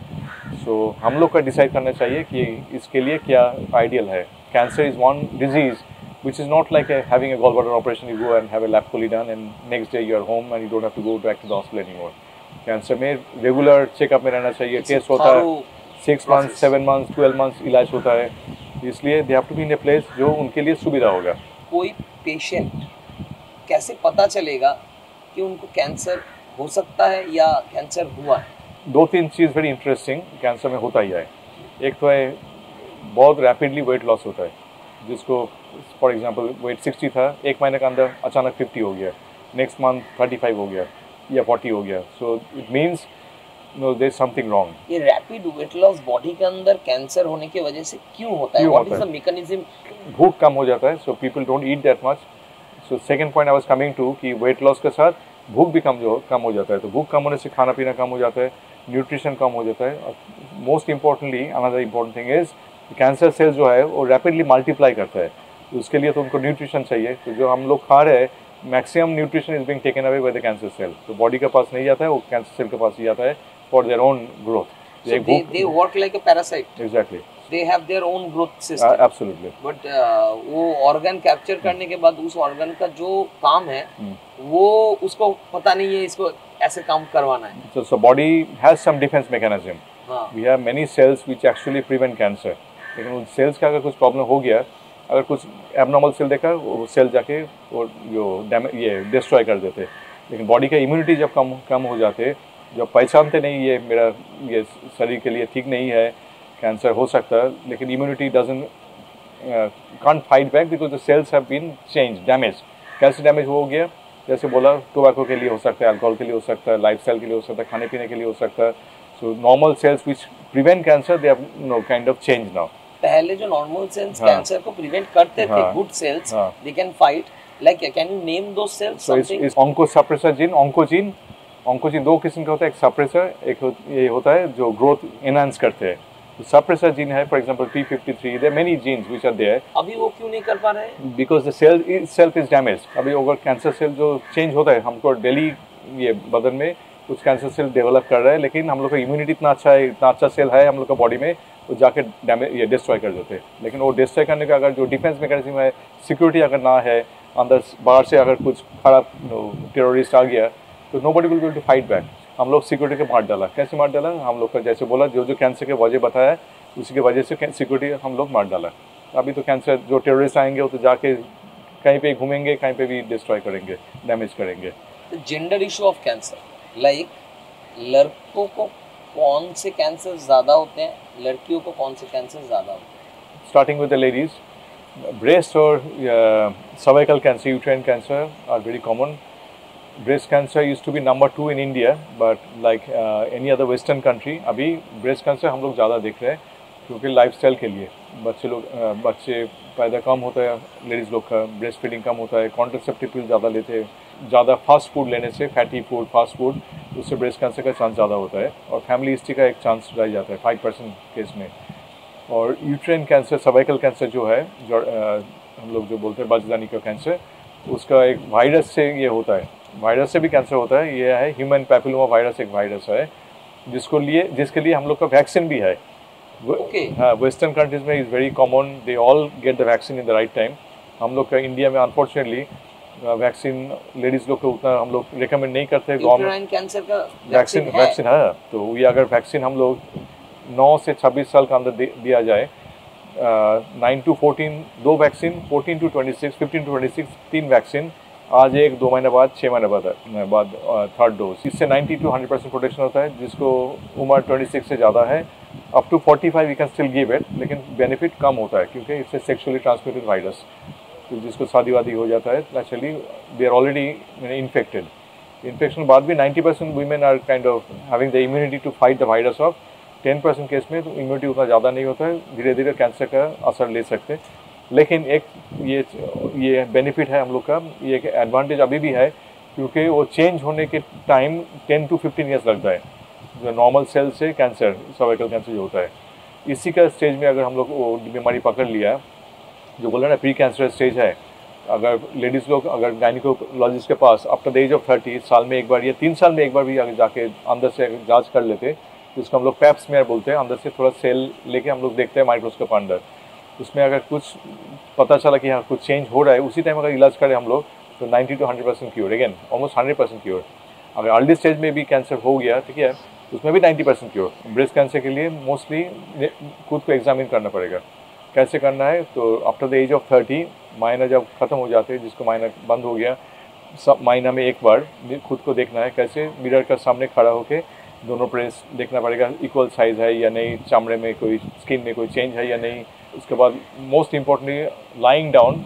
So हम लोग का decide करना चाहिए कि इसके लिए क्या ideal है। Cancer is one disease which is not like having a gallbladder operation, you go and have a lap fully done and next day you are home and you don't have to go back to the hospital anymore. Cancer में regular checkup में रहना चाहिए, test होता है 6 months, 7 months, 12 months इलाज होता है, इसलिए they have to be in a place जो उनके लिए सुविधा होगा। कोई पेशेंट कैसे पता चलेगा कि उनको कैंसर हो सकता है या कैंसर हुआ है? 2-3 चीज़ वेरी इंटरेस्टिंग कैंसर में होता ही है। एक तो है बहुत रैपिडली वेट लॉस होता है, जिसको फॉर एग्जांपल वेट 60 था, 1 महीने के अंदर अचानक 50 हो गया, नेक्स्ट मंथ 35 हो गया या 40 हो गया। So it means no there is something wrong. ये रैपिड वेट लॉस बॉडी के अंदर कैंसर होने की वजह से क्यों होता है? What is the mechanism? भूख कम हो जाता है, so people don't eat that much. So second point I was coming to कि वेट लॉस के साथ भूख भी कम हो जाता है, तो भूख कम होने से खाना पीना कम हो जाता है, न्यूट्रिशन कम हो जाता है। और most importantly another important thing is cancer cell जो है वो रैपिडली मल्टीप्लाई करता है, तो उसके लिए तो उनको न्यूट्रिशन चाहिए। तो जो हम लोग खा रहे हैं maximum nutrition is being taken away by the cancer cell, तो बॉडी के पास नहीं जाता है, वो कैंसर सेल के पास ही जाता है for their own growth. they work like a parasite. Exactly. They have their own growth system. Absolutely. But वो ऑर्गन कैप्चर करने के बाद उस ऑर्गन का जो काम है वो उसको पता नहीं है इसको ऐसे काम करवाना है। So body has some defense mechanism. We have many cells which actually prevent cancer. लेकिन उन सेल्स का अगर कुछ प्रॉब्लम हो गया, अगर कुछ एबनॉर्मल सेल देखा, वो सेल जाके वो जो ये डिस्ट्रॉय कर देते। लेकिन बॉडी का इम्यूनिटी जब कम हो जाते, जब पहचानते नहीं ये मेरा ये शरीर के लिए ठीक नहीं है, कैंसर हो सकता है, लेकिन immunity can't fight back because the cells have been change damage. कैसे डैमेज हो गया? जैसे बोला, टोबैको के लिए हो सकता है, अल्कोहल के लिए हो सकता है, लाइफस्टाइल के लिए हो सकता है, खाने पीने के लिए हो सकता है। So normal cells which prevent cancer they have kind of change now. पहले जो नॉर्मल सेल्स कैंसर को प्रिवेंट करते थे, good cells, they can fight, like can you name those cells? Something is oncosuppressor gene, oncogene 2 किस्म का होता है, एक सप्रेसर, एक ये होता है जो ग्रोथ एनहांस करते हैं। तो सप्रेसर जीन है for example p53, there many genes which are there. अभी वो क्यों नहीं कर पा रहे? Because the cell itself is damage. अभी ओवर कैंसर सेल जो चेंज होता है, हमको डेली ये बदन में कुछ कैंसर सेल डेवलप कर रहा है, लेकिन हम लोग का इम्यूनिटी इतना अच्छा है, इतना अच्छा सेल है हम लोग का बॉडी में, वो जाके डैमेज ये डिस्ट्रॉय कर देते हैं। लेकिन वो डिस्ट्रॉय करने का अगर जो डिफेंस मैकेनिज्म है, सिक्योरिटी अगर ना है, अंदर बाहर से अगर कुछ खराब टेररिस्ट आ गया तो nobody will be able to fight back. हम लोग सिक्योरिटी को मार डाला। कैसे मार डाला? हम लोग का जैसे बोला, जो कैंसर के वजह बताया उसी की वजह से सिक्योरिटी हम लोग मार डाला। अभी तो कैंसर जो टेररिस्ट आएंगे वो तो जाके कहीं पे घूमेंगे, कहीं पे भी डिस्ट्रॉय करेंगे, डैमेज करेंगे। Gender issue of cancer, like लड़कों को कौन से कैंसर ज़्यादा होते हैं, लड़कियों को कौन से कैंसर ज़्यादा होते हैं? Starting with the ladies, breast और cervical cancer, uterine cancer are very common. Breast cancer used to be number 2 in India, but like any other western country अभी ब्रेस्ट कैंसर हम लोग ज़्यादा देख रहे हैं, क्योंकि लाइफस्टाइल के लिए बच्चे पैदा कम होता है, लेडीज़ लोग का ब्रेस्ट फीडिंग कम होता है, कॉन्ट्रासेप्टिव पिल ज़्यादा लेते हैं, ज़्यादा फास्ट फूड लेने से, फैटी फूड, फास्ट फूड, उससे ब्रेस्ट कैंसर का चांस ज़्यादा होता है, और फैमिली हिस्ट्री का एक चांस रह जाता है 5% केस में। और यूट्राइन कैंसर, सर्वाइकल कैंसर जो है, जो हम लोग जो बोलते हैं बचदानी का कैंसर, उसका एक वायरस से ये होता है, वायरस से भी कैंसर होता है। ये है ह्यूमन पैपिलोमा वायरस, एक वायरस है जिसके लिए हम लोग का वैक्सीन भी है। हाँ, वेस्टर्न कंट्रीज में is very common, they all get the vaccine in the right time. हम लोग का इंडिया में अनफॉर्चुनेटली वैक्सीन लेडीज़ लोग को उतना हम लोग रिकमेंड नहीं करते। गवर्नमेंट कैंसर का वैक्सीन है, तो ये अगर वैक्सीन हम लोग 9 से 26 साल का अंदर दिया जाए, 9 to 14 2 vaccine, 14 to 26, 15 to 26 3 vaccine, आज 1-2 महीने बाद 6 महीने बाद थर्ड डोज। इससे 90 to 100% प्रोटेक्शन होता है। जिसको उम्र 26 से ज़्यादा है, up to 45 you can still give it, लेकिन बेनिफिट कम होता है क्योंकि इससे सेक्सुअली ट्रांसमिटेड वायरस, तो जिसको शादी वादी हो जाता है, actually they are already infected. Infection बाद भी 90% women are kind of having the immunity to fight the virus off. 10% case में तो इम्यूनिटी उतना ज़्यादा नहीं होता है, धीरे धीरे कैंसर का असर ले सकते हैं। लेकिन एक ये बेनिफिट है हम लोग का, ये एक एडवांटेज अभी भी है, क्योंकि वो चेंज होने के टाइम 10 to 15 ईयर्स लगता है, जो नॉर्मल सेल से कैंसर, सर्वाइकल कैंसर जो होता है। इसी का स्टेज में अगर हम लोग वो बीमारी पकड़ लिया, जो बोला ना प्री कैंसर स्टेज है, अगर लेडीज़ लोग अगर गायनिकोलॉजिस्ट के पास आफ्टर द एज ऑफ 30 साल में एक बार या 3 साल में एक बार भी अगर जाके अंदर से जांच कर लेते, जिसको हम लोग पैप स्मीयर बोलते हैं, अंदर से थोड़ा सेल लेके हम लोग देखते हैं माइक्रोस्कोप अंदर, उसमें अगर कुछ पता चला कि हाँ कुछ चेंज हो रहा है, उसी टाइम अगर इलाज करें हम लोग, तो 90 to 100% cure, again almost 100% cure. अगर अर्ली स्टेज में भी कैंसर हो गया, ठीक है, उसमें भी 90% क्योर। ब्रेस्ट कैंसर के लिए मोस्टली खुद को एग्जामिन करना पड़ेगा। कैसे करना है, तो आफ्टर द एज ऑफ 30 महीना जब ख़त्म हो जाते हैं, जिसको महीना बंद हो गया, सब महीना में एक बार खुद को देखना है, कैसे मिरर का सामने खड़ा होकर दोनों ब्रेस्ट देखना पड़ेगा इक्वल साइज़ है या नहीं, चमड़े में कोई स्किन में कोई चेंज है या नहीं। उसके बाद मोस्ट इम्पोर्टेंटली लाइंग डाउन,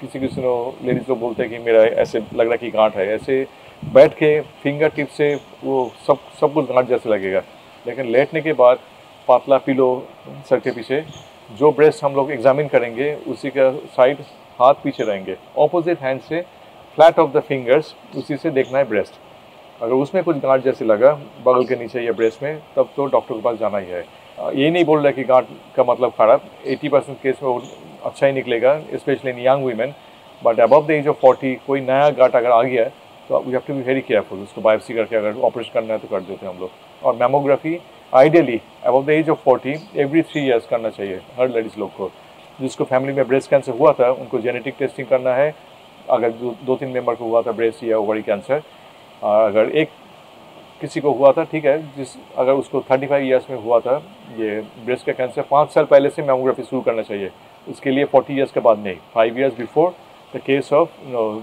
किसी लेडीज़ लोग बोलते हैं कि मेरा ऐसे लग रहा है कि गांठ है, ऐसे बैठ के फिंगर टिप से वो सब कुछ गांठ जैसे लगेगा, लेकिन लेटने के बाद पातला पिलो सर के पीछे जो ब्रेस्ट हम लोग एग्जामिन करेंगे, उसी का साइड हाथ पीछे रहेंगे, ऑपोजिट हैंड से फ्लैट ऑफ द फिंगर्स, उसी से देखना है ब्रेस्ट। अगर उसमें कुछ गांठ जैसे लगा बगल के नीचे या ब्रेस्ट में, तब तो डॉक्टर के पास जाना ही है। ये नहीं बोल रहा कि गांठ का मतलब खराब, 80% केस में वो अच्छा ही निकलेगा, specially in young women, but above the age of 40 कोई नया गांठ अगर आ गया तो we have to be very careful. उसको बायोप्सी करके अगर ऑपरेशन करना है तो कर देते हैं हम लोग। और mammography ideally above the age of 40 every 3 years करना चाहिए हर लेडीज़ लोग को। जिसको फैमिली में ब्रेस्ट कैंसर हुआ था उनको जेनेटिक टेस्टिंग करना है। अगर 2-3 मेंबर को हुआ था ब्रेस्ट या ओवरी कैंसर, अगर एक किसी को हुआ था, ठीक है, अगर उसको 35 ईयर्स में हुआ था ये ब्रेस्ट का कैंसर, 5 साल पहले से मैमोग्राफी शुरू करना चाहिए। उसके लिए 40 ईयर्स के बाद नहीं, 5 years before the case of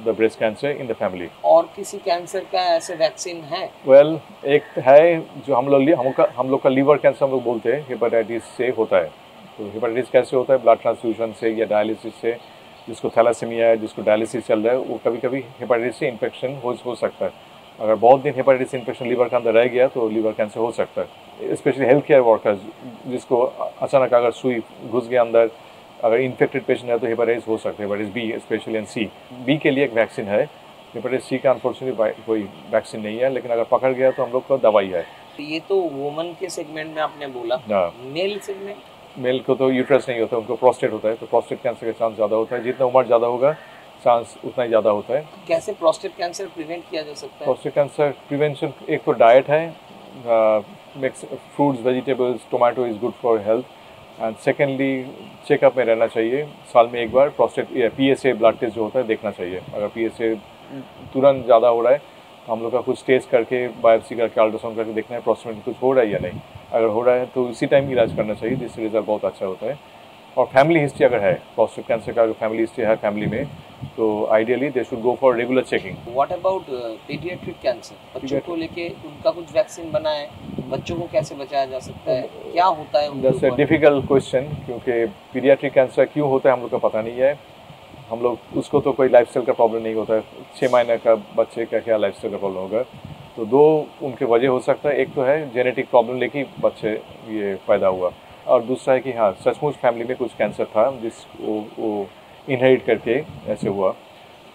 the breast cancer in the family. और किसी कैंसर का ऐसे वैक्सीन है? वेल, एक है जो हम लोग का लीवर कैंसर हम लोग बोलते हैं, हेपेटाइटिस से होता है। तो हेपेटाइटिस कैसे होता है? ब्लड ट्रांसफ्यूजन से या डायलिसिस से। जिसको थैलासेमिया है, जिसको डायलिसिस चल रहा है, वो कभी कभी हेपेटाइटिस से इन्फेक्शन हो सकता है। अगर बहुत दिन हेपेटाइटिस इन्फेक्शन लीवर के अंदर रह गया तो लीवर कैंसर हो सकता है। स्पेशली हेल्थ केयर वर्कर्स, जिसको अचानक अगर सुई घुस गया अंदर, अगर इन्फेक्टेड पेशेंट है तो हेपेटाइटिस हो सकता है, hepatitis B specially and C. B के लिए एक वैक्सीन है, हेपेटाइटिस सी का अनफॉर्चुनेटली कोई वैक्सीन नहीं है, लेकिन अगर पकड़ गया तो हम लोग को दवाई है। ये तो वुमन के सेगमेंट में आपने बोला, मेल सेगमेंट? मेल को तो यूट्रस नहीं होता, उनको प्रोस्टेट होता है, तो प्रोस्टेट कैंसर का चांस ज़्यादा होता है। जितना उम्र ज़्यादा होगा चांस उतना ही ज़्यादा होता है। कैसे प्रोस्टेट कैंसर प्रिवेंट किया जा सकता है? प्रोस्टेट कैंसर प्रिवेंशन एक तो डाइट है, fruits, vegetables, tomato is good for health, and secondly checkup में रहना चाहिए। साल में एक बार प्रोस्टेट PSA ब्लड टेस्ट जो होता है देखना चाहिए। अगर PSA तुरंत ज़्यादा हो रहा है तो हम लोग का कुछ टेस्ट करके, बायोप्सी करके, अल्ट्रासाउंड करके देखना है प्रोस्टेट में कुछ हो रहा है या नहीं। अगर हो रहा है तो इसी टाइम इलाज करना चाहिए, जिससे रिजल्ट बहुत अच्छा होता है। और फैमिली हिस्ट्री अगर है, प्रोस्टेट कैंसर का अगर फैमिली हिस्ट्री है फैमिली में, तो ideally they should go for regular checking. What about paediatric cancer? बच्चों को लेके उनका कुछ वैक्सीन बना है? बच्चों को कैसे बचाया जा सकता है? क्या होता है? दैट्स अ डिफिकल्ट क्वेश्चन, क्योंकि पीडियाट्रिक कैंसर क्यों होता है हम लोग को पता नहीं है। हम लोग उसको तो कोई लाइफस्टाइल का प्रॉब्लम नहीं होता है। 6 महीने का बच्चे का क्या लाइफस्टाइल का प्रॉब्लम होगा? तो 2 उनके वजह हो सकता है। एक तो है जेनेटिक प्रॉब्लम लेके बच्चे ये पैदा हुआ, और दूसरा है कि हाँ सचमुच फैमिली में कुछ कैंसर था जिस वो इनहेरिट करके ऐसे हुआ।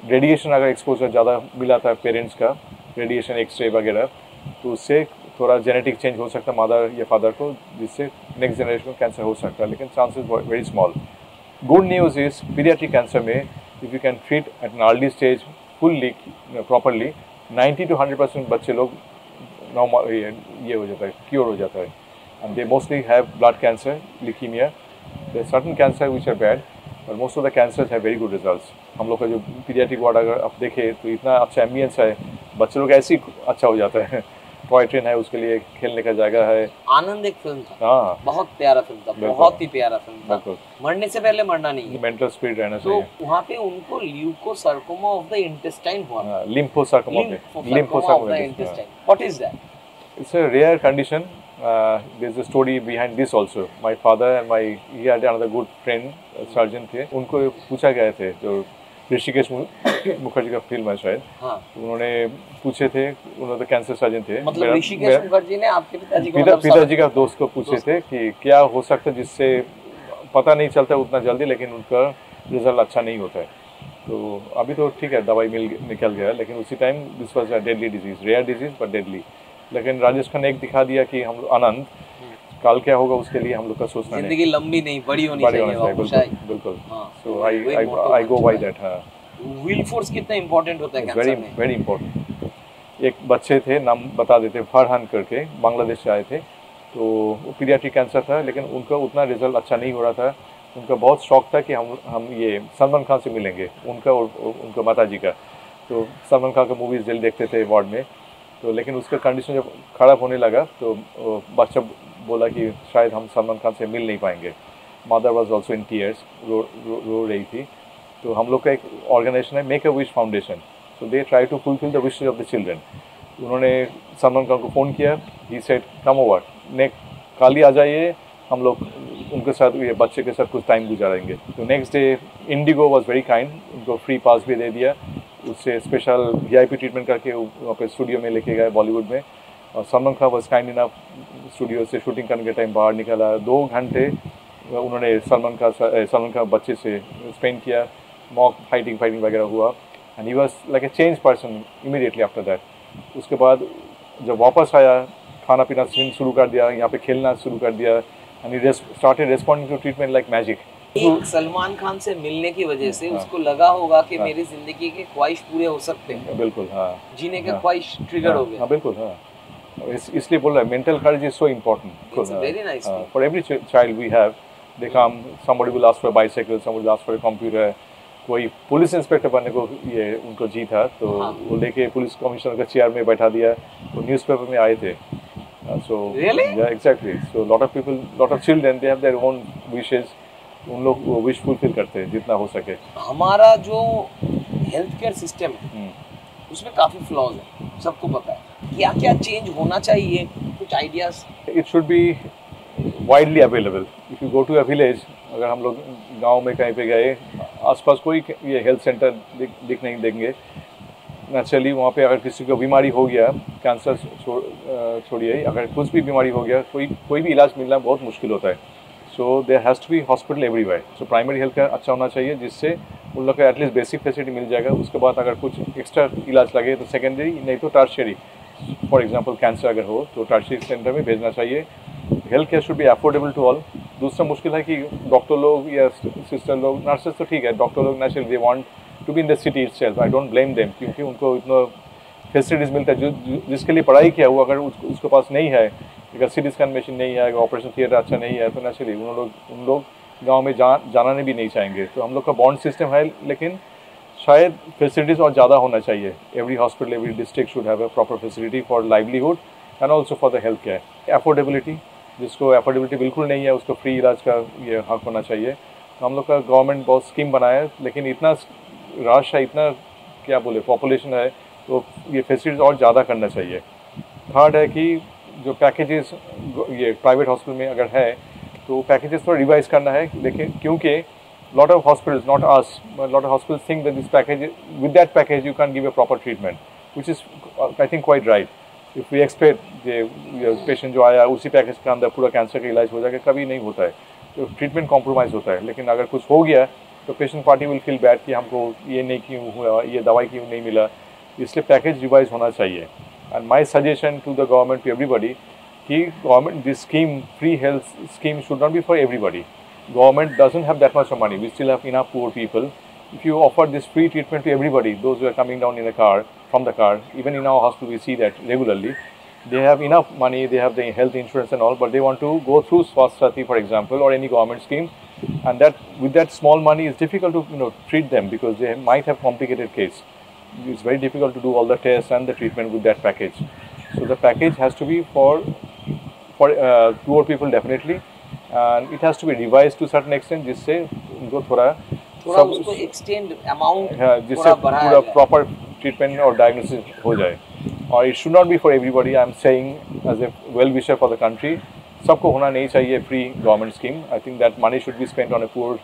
रेडिएशन अगर एक्सपोजर ज़्यादा मिला था पेरेंट्स का, रेडिएशन, एक्सरे वगैरह, तो उससे थोड़ा जेनेटिक चेंज हो सकता है मदर या फादर को, जिससे नेक्स्ट जनरेशन में कैंसर हो सकता है, लेकिन chances very small. Good news is paediatric cancer में if you can treat at an early stage fully properly, 90 to 100% बच्चे लोग नॉर्मल ये हो जाता है, क्योर हो जाता है। And they mostly have blood cancer, leukaemia, there certain cancer which are bad, और most of the cancers have very good results. हम लोग का जो पीडियाट्रिक वार्ड अगर आप देखें तो इतना अच्छा एम्बियंस है, बच्चे लोग ऐसे ही अच्छा हो जाता है। टॉय ट्रेन है, उसके लिए खेलने का जगह है। आनंद एक फिल्म था, हाँ, बहुत प्यारा फिल्म था, बहुत ही प्यारा फिल्म था। मरने से पहले मरना नहीं है, मेंटल स्पीड रहना चाहिए। तो वहाँ पे उनको ल्यूकोसार्कोमा ऑफ द इंटेस्टाइन हुआ। Lymphosarcoma of the intestine. What is that? It's a rare condition. There's a story behind this also. My father and he had another good friend, surgeon थे। उनको पूछा गए थे, जो ऋषिकेश मुखर्जी का फिल्म है शायद, हाँ, उन्होंने पूछे थे, उन्होंने तो कैंसर सर्जन थे। मतलब ऋषिकेश मुखर्जी ने आपके पिताजी को, पिताजी का दोस्त को पूछे थे कि क्या हो सकता है जिससे पता नहीं चलता उतना जल्दी, लेकिन उनका रिजल्ट अच्छा नहीं होता है। तो अभी तो ठीक है, दवाई निकल गया, लेकिन उसी time this was a deadly disease, rare disease but deadly. लेकिन राजेश खन्ना एक दिखा दिया कि हम आनंद काल क्या होगा उसके लिए हम लोग का सोचना नहीं। जिंदगी लंबी नहीं, बड़ी होनी चाहिए। बिल्कुल। हाँ, सो आई गो बाय दैट। हाँ, विल फोर्स कितना इंपॉर्टेंट होता है कैंसर में? Very important. एक बच्चे थे, नाम बता देते, फरहान करके, बांग्लादेश से आए थे। तो पीडियाट्रिक कैंसर था, लेकिन उनका उतना रिजल्ट अच्छा नहीं हो रहा था। उनका बहुत शौक था कि हम ये सलमान खान से मिलेंगे, उनका और उनका माता जी का। तो सलमान खान का मूवीज़ जल्द देखते थे वार्ड में। तो लेकिन उसका कंडीशन जब ख़राब होने लगा तो बच्चा बोला कि शायद हम सलमान खान से मिल नहीं पाएंगे। Mother was also in tears, रो रही थी। तो हम लोग का एक ऑर्गेनाइजेशन है, make a wish foundation. So they try to fulfil the wishes of the children. उन्होंने सलमान खान को फ़ोन किया, ही सेड कम ओवर, कल ही आ जाइए, हम लोग उनके साथ, ये बच्चे के साथ कुछ टाइम गुजारेंगे। तो next day Indigo was very kind, उनको फ्री पास भी दे दिया, उससे स्पेशल VIP ट्रीटमेंट करके वहाँ पे स्टूडियो में लेके गए बॉलीवुड में। और Salman Khan was kind enough, studio से शूटिंग करने के टाइम बाहर निकला, 2 घंटे उन्होंने सलमान खान बच्चे से स्पेंड किया, मॉक फाइटिंग वगैरह हुआ। And he was like a change person immediately after that. उसके बाद जब वापस आया, खाना पीना शुरू कर दिया, यहाँ पे खेलना शुरू कर दिया, and he started responding to treatment like magic. Salman Khan से मिलने की वजह से उसको लगा होगा कि मेरी जिंदगी के ख्वाहिश पूरे हो सकते हैं। बिल्कुल, हाँ, जीने का ख्वाहिश ट्रिगर हो गया। हाँ, बिल्कुल, हाँ। इसलिए बोल रहा है, mental courage is so important for every child we have. They come, somebody will ask for a bicycle, somebody will ask for a computer। कोई पुलिस इंस्पेक्टर बनने को ये उनको जी था, तो वो लेके पुलिस कमिश्नर का चेयर में बैठा दिया, तो न्यूज़पेपर में आए थे। So really? Yeah, exactly. So lot of people, lot of children, they have their own wishes. उन लोग वो विश फुलफिल करते हैं जितना हो सके। हमारा जो हेल्थ केयर सिस्टम है उसमें काफ़ी फ्लॉज है, सबको पता है। क्या क्या चेंज होना चाहिए, कुछ ideas? It should be widely available. If you go to a village, अगर हम लोग गांव में कहीं पे गए, आसपास कोई ये हेल्थ सेंटर दिख नहीं देंगे। नेचुरली वहाँ पे अगर किसी को बीमारी हो गया, कैंसर छोड़िए, अगर कुछ भी बीमारी हो गया, कोई भी इलाज मिलना बहुत मुश्किल होता है। So there has to be hospital everywhere. So primary health care अच्छा होना चाहिए, जिससे उन लोग को एटलीस्ट बेसिक फैसिलिटी मिल जाएगा। उसके बाद अगर कुछ एक्स्ट्रा इलाज लगे तो सेकेंडरी, नहीं तो टर्शियरी। फॉर एग्जांपल कैंसर अगर हो तो टर्शियरी सेंटर में भेजना चाहिए। Health care should be affordable to all. दूसरा मुश्किल है कि डॉक्टर लोग या सिस्टर लोग, नर्सेज तो ठीक है, डॉक्टर लोग naturally they want to be in the city itself. I don't blame them, क्योंकि उनको इतना फैसिलिटीज़ मिलता है। जिसके लिए पढ़ाई किया हुआ अगर उसके पास नहीं है, अगर CT स्कैन मशीन नहीं है, अगर ऑपरेशन थिएटर अच्छा नहीं है, तो नेचुरली उन लोग गांव में जाना भी नहीं चाहेंगे। तो हम लोग का बॉन्ड सिस्टम है, लेकिन शायद फैसिलिटीज़ और ज़्यादा होना चाहिए। Every hospital, every district should have a proper facility for livelihood and also for the health care. Affordability, जिसको अफोर्डेबिलिटी बिल्कुल नहीं है, उसको फ्री इलाज का ये हक होना चाहिए। तो हम लोग का गवर्नमेंट बहुत स्कीम बनाया है, लेकिन इतना रश है, इतना क्या बोले पॉपुलेशन है, तो ये फैसिलिटीज़ और ज़्यादा करना चाहिए। थर्ड है कि जो पैकेजेस ये प्राइवेट हॉस्पिटल में अगर है, तो पैकेजेस थोड़ा रिवाइज करना है। लेकिन क्योंकि lot of hospitals, not us, but lot of hospitals think that this package, with that package you can't give a proper treatment, which is I think quite right. If we expect the patient जो आया उसी package के अंदर पूरा cancer का इलाज हो जाएगा, कभी नहीं होता है। तो ट्रीटमेंट कॉम्प्रोमाइज़ होता है। लेकिन अगर कुछ हो गया तो patient party will feel bad कि हमको ये नहीं क्यों हुआ, ये दवाई क्यों नहीं मिला। इसलिए पैकेज रिवाइज होना चाहिए। And my suggestion to the government, to everybody, कि government this scheme, free health scheme should not be for everybody. Government doesn't have that much of money. We still have enough poor people. If you offer this free treatment to everybody, those who are coming down in a car, from the car, even in our hospital we see that regularly, they have enough money, they have the health insurance and all, but they want to go through Swasthya, for example, or any government scheme, and that with that small money it's difficult to treat them, because they might have complicated case. It's very difficult to do all the tests and the treatment with that package. So the package has to be for poor people definitely. And it has to be revised to certain extent, जिससे उनको थोड़ा उसको extend amount जिससे पूरा proper treatment और diagnosis हो जाए. और it should not be for everybody. I am saying as a well wisher for the country, सबको होना नहीं चाहिए free government scheme. I think that money should be spent on a poor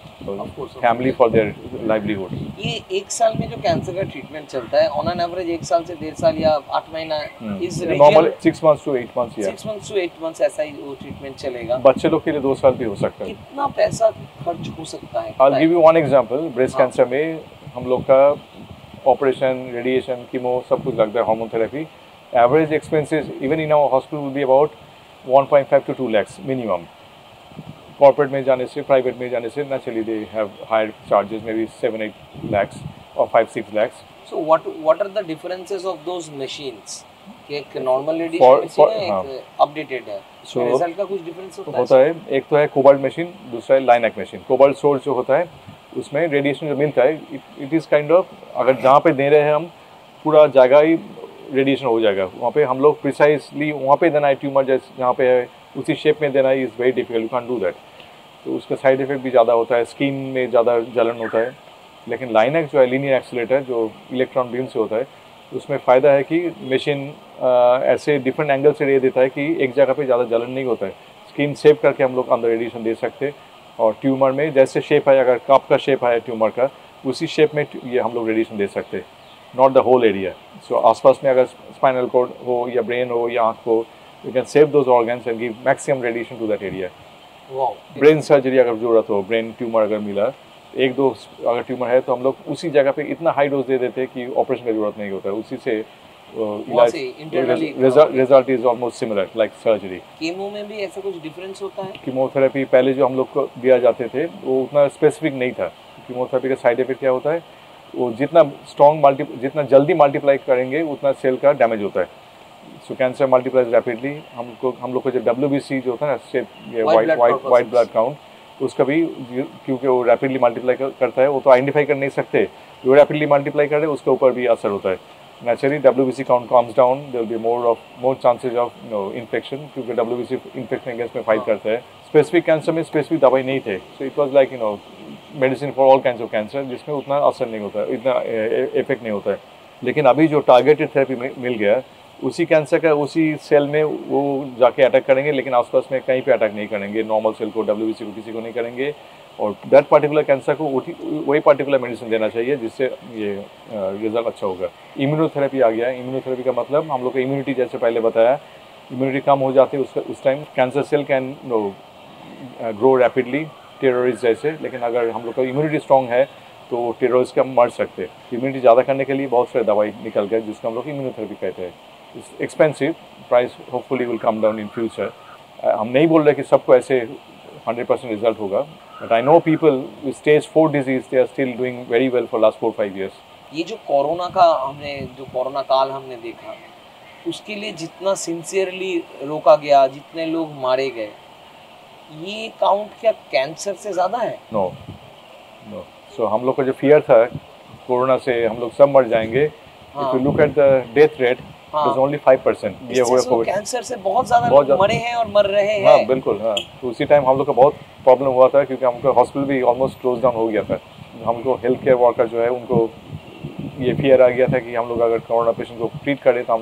family for their livelihood. ये एक साल में जो cancer का ट्रीटमेंट चलता है ऑन एन एवरेज 1 साल से 1.5 साल या 8 महीना इस normal 6 months to 8 months, 6 months to 8 months ऐसा ही वो ट्रीटमेंट चलेगा। बच्चे लोग के लिए 2 साल भी हो सकता है। कितना पैसा खर्च हो सकता है? I'll give you one example। Breast cancer में हम लोग का ऑपरेशन, रेडिएशन, कीमो सब कुछ लगता है, hormone therapy. Average expenses even in our hospital will be about 1.5 to 2 lakhs minimum. Corporate में जाने से, प्राइवेट में जाने से naturally they have higher charges, may be 7-8 lakhs और 5-6 lakhs। So what are the differences of those machines? कि एक normal radiation machine है, एक अपडेटेड है। So रिजल्ट का कुछ डिफरेंस होता है? एक तो है कोबाल्ट मशीन, दूसरा है लाइनैक मशीन। कोबाल्ट सोर्स जो होता है उसमें रेडिएशन जो मिलता है इट इज़ काइंड ऑफ, अगर जहाँ पे दे रहे हैं हम पूरा जगह ही रेडिएशन हो जाएगा। वहाँ पे हम लोग प्रिसाइसली वहाँ पे देना है ट्यूमर जैसे जहाँ पे है उसी शेप में देना है is very difficult, you can do that. तो उसका साइड इफेक्ट भी ज़्यादा होता है, स्किन में ज़्यादा जलन होता है। लेकिन लाइनैक जो है लीनियर एक्सीलरेटर जो इलेक्ट्रॉन बीम से होता है उसमें फ़ायदा है कि मशीन ऐसे डिफरेंट एंगल से दे देता है कि एक जगह पे ज़्यादा जलन नहीं होता है। स्किन सेव करके हम लोग अंदर रेडिएशन दे सकते हैं। और ट्यूमर में जैसे शेप है, अगर कप का शेप है ट्यूमर का, उसी शेप में ये हम लोग रेडिएशन दे सकते हैं, नॉट द होल एरिया। सो आसपास में अगर स्पाइनल कॉर्ड हो या ब्रेन हो या आँख हो, you can save those organs and give maximum radiation to that area. Brain surgery अगर ज़रूरत हो, ब्रेन ट्यूमर अगर मिला, 1-2 अगर ट्यूमर है तो हम लोग उसी जगह पे इतना हाई डोज दे देते हैं कि ऑपरेशन की जरूरत नहीं होता है। उसी से इलाज result is almost similar like surgery. Chemo में भी ऐसा कुछ डिफरेंस होता है? कीमोथेरेपी पहले जो हम लोग को दिया जाते थे वो उतना स्पेसिफिक नहीं था। कीमोथेरेपी का साइड इफेक्ट क्या होता है, वो जितना जल्दी मल्टीप्लाई करेंगे उतना सेल का डैमेज होता है। सो कैंसर मल्टीप्लाइज रैपिडली। हम लोग को जो WBC जो होता है ना, वाइट ब्लड काउंट, उसका भी क्योंकि वो रैपिडली मल्टीप्लाई करता है, वो तो आइडेंटिफाई कर नहीं सकते, जो रैपिडली मल्टीप्लाई कर रहे हैं उसके ऊपर भी असर होता है। Naturally WBC count comes down, there will be more chances of infection, क्योंकि WBC इन्फेक्शन अगेंस्ट में फाइट करता है। स्पेसिफिक कैंसर में स्पेसिफिक दवाई नहीं थे, so it was like medicine for all kinds of cancer, जिसमें उतना असर नहीं होता है, इतना इफेक्ट नहीं होता है। लेकिन अभी जो टारगेटेड थेरेपी मिल गया, उसी कैंसर का उसी सेल में वो जाके अटैक करेंगे, लेकिन आसपास में कहीं पे अटैक नहीं करेंगे, नॉर्मल सेल को, WBC को, किसी को नहीं करेंगे। और दैट पार्टिकुलर कैंसर को वही पार्टिकुलर मेडिसिन देना चाहिए जिससे ये रिजल्ट अच्छा होगा। इम्यूनोथेरेपी आ गया है। इम्यूनोथेरेपी का मतलब हम लोग का इम्यूनिटी, जैसे पहले बताया, इम्यूनिटी कम हो जाती है उस time cancer cell can grow rapidly, terrorist जैसे। लेकिन अगर हम लोग का इम्यूनिटी स्ट्रॉन्ग है तो टेररिस्ट का मर सकते हैं। इम्यूनिटी ज़्यादा करने के लिए बहुत सारे दवाई निकल गए जिसको हम लोग इम्यूनोथेरेपी कहते हैं। It's expensive, price hopefully will come down in future. हम नहीं बोल रहे कि सबको ऐसे 100% रिजल्ट होगा, but I know people with stage 4 disease, they are still doing very well for last 4-5 years। ये जो कोरोना काल हमने देखा, उसके लिए जितना सिंसियरली रोका गया, जितने लोग मारे गए, ये काउंट क्या कैंसर से ज़्यादा है? नो। सो हम लोग का जो फियर था कोरोना से हम लोग सब मर जाएंगे, if you look at the death rate, it is only 5%। ये हुआ कोविड कैंसर से बहुत ज़्यादा लोग मरे हैं और मर रहे हैं। हाँ बिल्कुल, हाँ। तो उसी टाइम हम लोग का बहुत प्रॉब्लम हुआ था, क्योंकि हमको हॉस्पिटल भी ऑलमोस्ट क्लोज डाउन हो गया था। हमको हेल्थ केयर वर्कर जो है उनको ये फियर आ गया था कि हम लोग अगर कोरोना पेशेंट को ट्रीट करें तो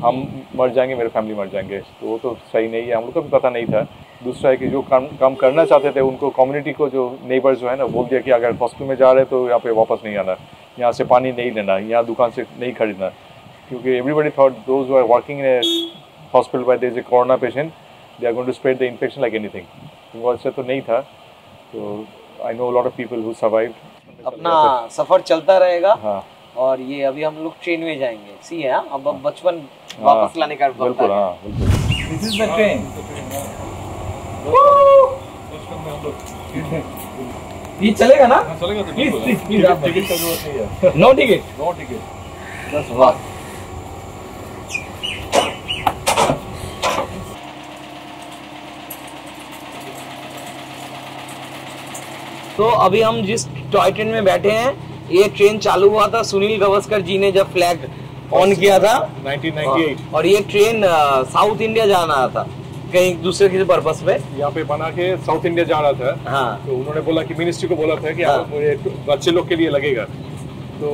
हम मर जाएंगे, मेरे फैमिली मर जाएंगे। तो वो तो सही नहीं है, हम लोग को भी पता नहीं था। दूसरा है कि जो काम करना चाहते थे उनको, कम्युनिटी को, जो नेबर्स जो है ना, बोल दिया कि अगर हॉस्पिटल में जा रहे हैं तो यहाँ पे वापस नहीं आना, यहाँ से पानी नहीं लेना, यहाँ दुकान से नहीं खरीदना, क्योंकि everybody thought those who are working in a hospital by there is a corona patient, they are going to spread the infection like anything. वो ऐसा तो नहीं था। तो I know lot of people who survived. अपना सफ़र चलता रहेगा। हाँ। और ये अभी हम लोग ट्रेन में जाएंगे, सी है। अब बचपन वापस लाने का बिल्कुल, हाँ बिल्कुल। This is the train. ये चलेगा ना? चलेगा तो प्लीज टिकट का जरूरत नहीं है। नो टिकट, नो टिकट, बस वाह। तो अभी हम जिस टॉय ट्रेन में बैठे हैं, ये ट्रेन चालू हुआ था सुनील गावस्कर जी ने जब फ्लैग ऑन किया था 1998। और ये ट्रेन साउथ इंडिया जाना था कहीं दूसरे किसी पर्पस पे, यहाँ पे बना के साउथ इंडिया जा रहा था। हाँ। तो उन्होंने बोला कि मिनिस्ट्री को बोला था कि हाँ। मुझे बच्चे लोग के लिए लगेगा, तो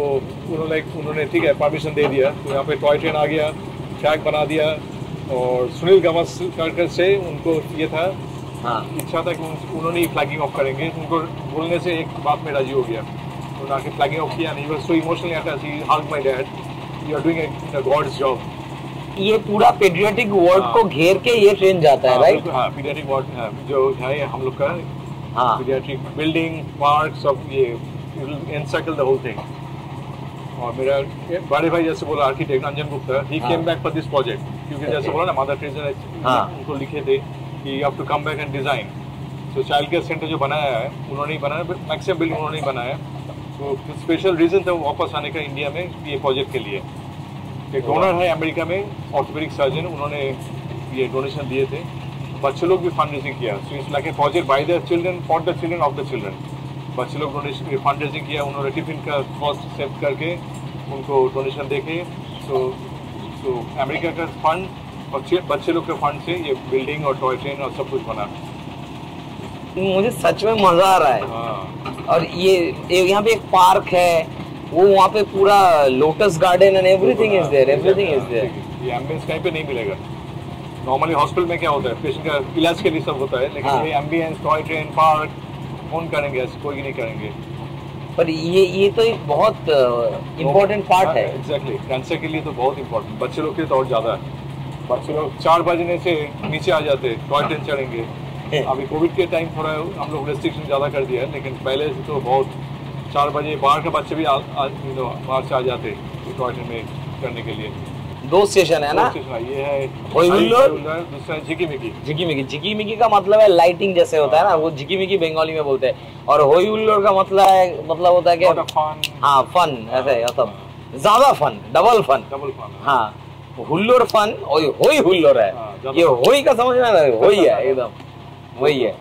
उन्होंने ठीक है परमिशन दे दिया। तो यहाँ पे टॉय ट्रेन आ गया, फ्लैग बना दिया, और सुनील गावस्कर से उनको ये था, हाँ इच्छा था कि उन्होंने ही फ्लैगिंग ऑफ करेंगे। उनको बोलने से एक बात में राजी हो गया, उन्होंने आके फ्लैगिंग ऑफ किया। नहीं, he was so emotionally attached, he hugged my dad, you are doing a god's job. ये पूरा पेडियाट्रिक वार्ड को घेर के ये ट्रेन जाता है, राइट? हाँ, पीडियाट्रिक वार्ड जो है हम लोग का, हाँ पीडियाट्रिक बिल्डिंग, पार्क, सब ये एनसाइकल द होल थिंग। और मेरा बड़े भाई जैसे बोला, architect Anjan Gupta, he came back for this project, क्योंकि जैसे बोला ना मदर टेरेसा ने उनको लिखे थे कि you have to come back and design. तो चाइल्ड केयर सेंटर जो बनाया है उन्होंने ही बनाया, मैक्सिमम बिल्डिंग उन्होंने ही बनाया। तो स्पेशल रीजन था वापस आने का इंडिया में ये प्रोजेक्ट के लिए। एक डोनर है अमेरिका में, ऑर्थोपेडिक सर्जन, उन्होंने ये डोनेशन दिए थे। बच्चे लोग भी फंड रेजिंग किया, so it's like a project by the children for the children of the children. बच्चे लोग डोनेशन फंड रेजिंग किया, उन्होंने टिफिन का कॉस्ट सेव करके उनको डोनेशन देके, तो अमेरिका का फंड और बच्चे लोग के फंड से ये बिल्डिंग और टॉय ट्रेन और सब कुछ बना। मुझे सच में मजा आ रहा है। हाँ। और ये यहाँ पे एक पार्क है, वो वहाँ पे पूरा lotus garden and everything is there, everything is there. ये एम्बियंस कहीं पे नहीं मिलेगा। नॉर्मली हॉस्पिटल में क्या होता है, पेशेंट का इलाज के लिए सब होता है, लेकिन ये एम्बियंस, टॉय ट्रेन, पार्क कौन करेंगे, ऐसे कोई नहीं करेंगे। पर ये तो एक बहुत इम्पोर्टेंट पार्ट है। एग्जैक्टली, कैंसर के लिए तो बहुत इम्पोर्टेंट, बच्चे लोग के लिए तो और ज़्यादा है। बच्चे लोग 4 बजने से नीचे आ जाते, टॉय ट्रेन चढ़ेंगे। अभी कोविड के टाइम थोड़ा हम लोग रेस्ट्रिक्शन ज़्यादा कर दिया है, लेकिन पहले से तो बहुत 4 बजे बाहर के बच्चे भी बाहर से आ जाते टॉय ट्रेन में करने के लिए। 2 स्टेशन है ना? ये है होई हुल्लोड़, दूसरा है झिकीमिकी। झिकीमिकी का मतलब है लाइटिंग जैसे होता है ना, वो झिकीमिकी बंगाली में बोलते हैं। और होई हुल्लोड़ का मतलब होता है कि हाँ फन, ऐसे मतलब ज्यादा फन, डबल फन। हाँ, हुल्लोड़ फन और होई हुल्लोड़ है। ये होई का समझ में ना, होई है एकदम, वही है।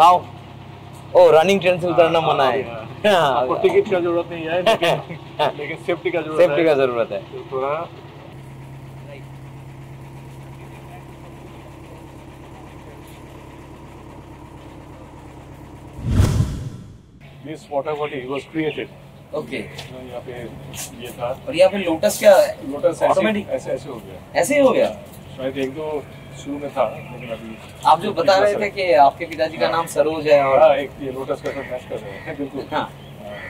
आओ, ओ रनिंग ट्रेन से उतरना मना है। आपको टिकट का जरूरत नहीं है, लेकिन सेफ्टी का जरूरत है। तो थोड़ा this water body was created. Okay, यहाँ पे ये था। और यहाँ पे लोटस क्या है? लोटस ऑटोमेटिक ऐसे हो गया, ऐसे ही हो गया। शायद 1-2 शुरू में था, लेकिन अभी आप जो बता रहे थे कि आपके पिताजी का नाम सरोज है और एक ये लोटस का मैच कर रहे हैं। बिल्कुल हाँ।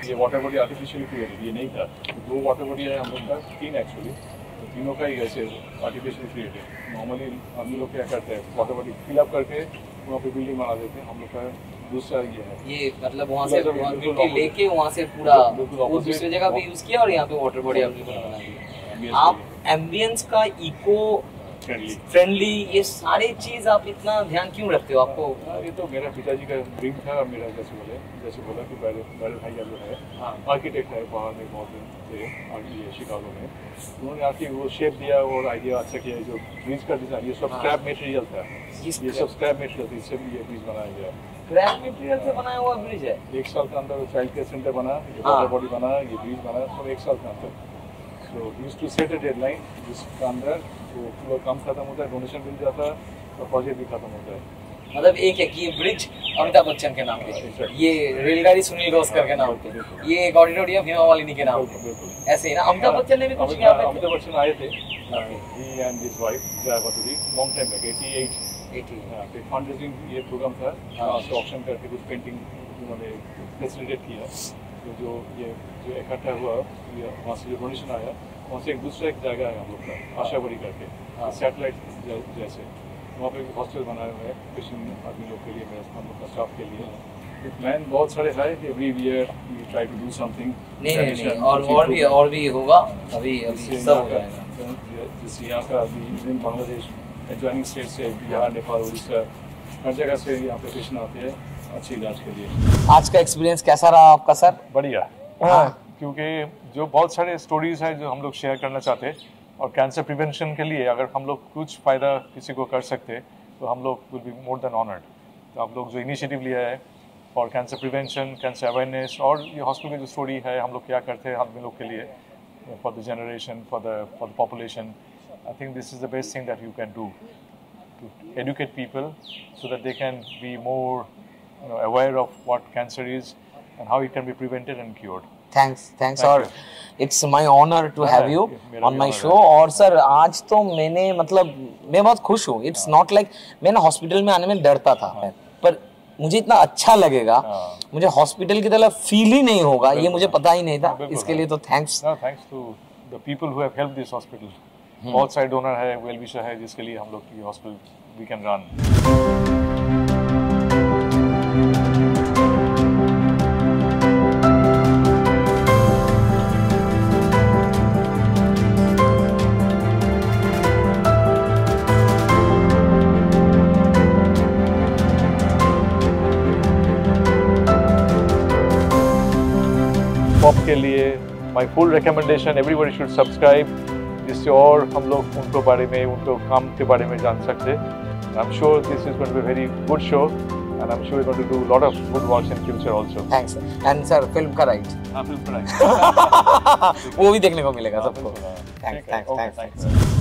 ये वाटर बॉडी आर्टिफिशियली क्रिएटेड, ये नहीं था। 2 वाटर बॉडी है हम लोग का, 3 एक्चुअली, तो तीनों का ही ऐसे आर्टिफिशियली क्रिएटेड। नॉर्मली हम लोग क्या करते हैं, वाटर बॉडी फिल अप करके वहाँ पे बिल्डिंग बना देते हैं। हम लोग का दूसरा ये मतलब वहाँ से मिट्टी लेके वहाँ से पूरा वो दूसरी जगह पे यूज किया और यहाँ पे वाटर बॉडी आपने बना दिया। आप एम्बियंस का इको फ्रेंडली ये सारी चीज आप इतना ध्यान क्यों रखते हो? आपको ये तो मेरा पिताजी का ड्रीम था। मेरा जैसे बोला कि बड़े भाई का जो है आर्किटेक्ट है, बाहर में बहुत दिन थे ये शिकागो में, उन्होंने आके वो शेप दिया और आइडिया अच्छा किया। जो ब्रिज का डिजाइन, ये सब स्क्रैप मटेरियल था, ये सब स्क्रैप मटेरियल था, इससे ये ब्रिज बनाया गया। स्क्रैप मटेरियल से बनाया हुआ ब्रिज है? 1 साल के अंदर चाइल्ड केयर सेंटर बना, ये वाटर बॉडी बना, ये ब्रिज बना, सब 1 साल के अंदर। So used to set a deadline जिसके अंदर वो पूरा काम खत्म होता है, डोनेशन मिल जाता है और प्रोजेक्ट भी खत्म होता है। मतलब एक है कि ये ब्रिज अमिताभ बच्चन के नाम पे, ये रेलगाड़ी सुनील गावस्कर के नाम पे, ये ऑडिटोरियम हेमा मालिनी के नाम पे, ऐसे ही ना? अमिताभ बच्चन ने भी कुछ किया? अमिताभ बच्चन आए थे, he and his wife, Jayavati, long time back, 88 पे फंड रेजिंग ये प्रोग्राम था। लास्ट ऑप्शन करके कुछ पेंटिंग उन्होंने फैसिलिटेट किया। तो जो इकट्ठा हुआ, वहाँ से जो डोनेशन आया, वहाँ से एक जगह है हम लोग का, आशाबड़ी करके, सैटेलाइट जैसे, वहाँ पे हॉस्टल बनाए हुए हैं पेशेंट आदमी लोग के लिए, मेरे हम लोग का स्टाफ के लिए। प्लान बहुत सारे है, every year we try to do something. नहीं और भी होगा, अभी सब हो जाएगा। जैसे यहाँ का अभी बांग्लादेश एडजॉइनिंग स्टेट से, बिहार, नेपाल, उड़ीसा, हर जगह से यहाँ पे पेशेंट आते हैं अच्छे इलाज के लिए। आज का एक्सपीरियंस कैसा रहा आपका सर? बढ़िया, क्योंकि जो बहुत सारे स्टोरीज हैं जो हम लोग शेयर करना चाहते हैं, और कैंसर प्रिवेंशन के लिए अगर हम लोग कुछ फ़ायदा किसी को कर सकते तो हम लोग will be more than honoured. तो आप लोग जो इनिशिएटिव लिया है for cancer prevention, cancer awareness, और ये हॉस्पिटल की जो स्टोरी है, हम लोग क्या करते हैं आदमी लोग के लिए, for the generation, for the population, I think this is the best thing that you can do to educate people so that they can be more aware of what cancer is and how it can be prevented and cured. Thanks और it's my honour to have you on my show. और sir आज तो मैंने मतलब मैं बहुत खुश हूँ। इट्स नॉट लाइक मैं ना हॉस्पिटल में आने में डरता था, पर मुझे इतना अच्छा लगेगा, मुझे हॉस्पिटल की तरह फील ही नहीं होगा, ये मुझे पता ही नहीं था। इसके लिए तो thanks to the people who have helped this hospital. बहुत सारे डोनर है, वेल विशर है, जिसके लिए हम लोग की हॉस्पिटल वी कैन रन। पॉप के लिए my full recommendation, everybody should subscribe, जिससे और हम लोग उनको बारे में, उनको काम के बारे में जान सकते। I am sure this is going to be very good show and I am sure we going to do lot of good works in future also. Thanks and sir film का राइट, फिल्म का right वो भी देखने को मिलेगा सबको। Thanks.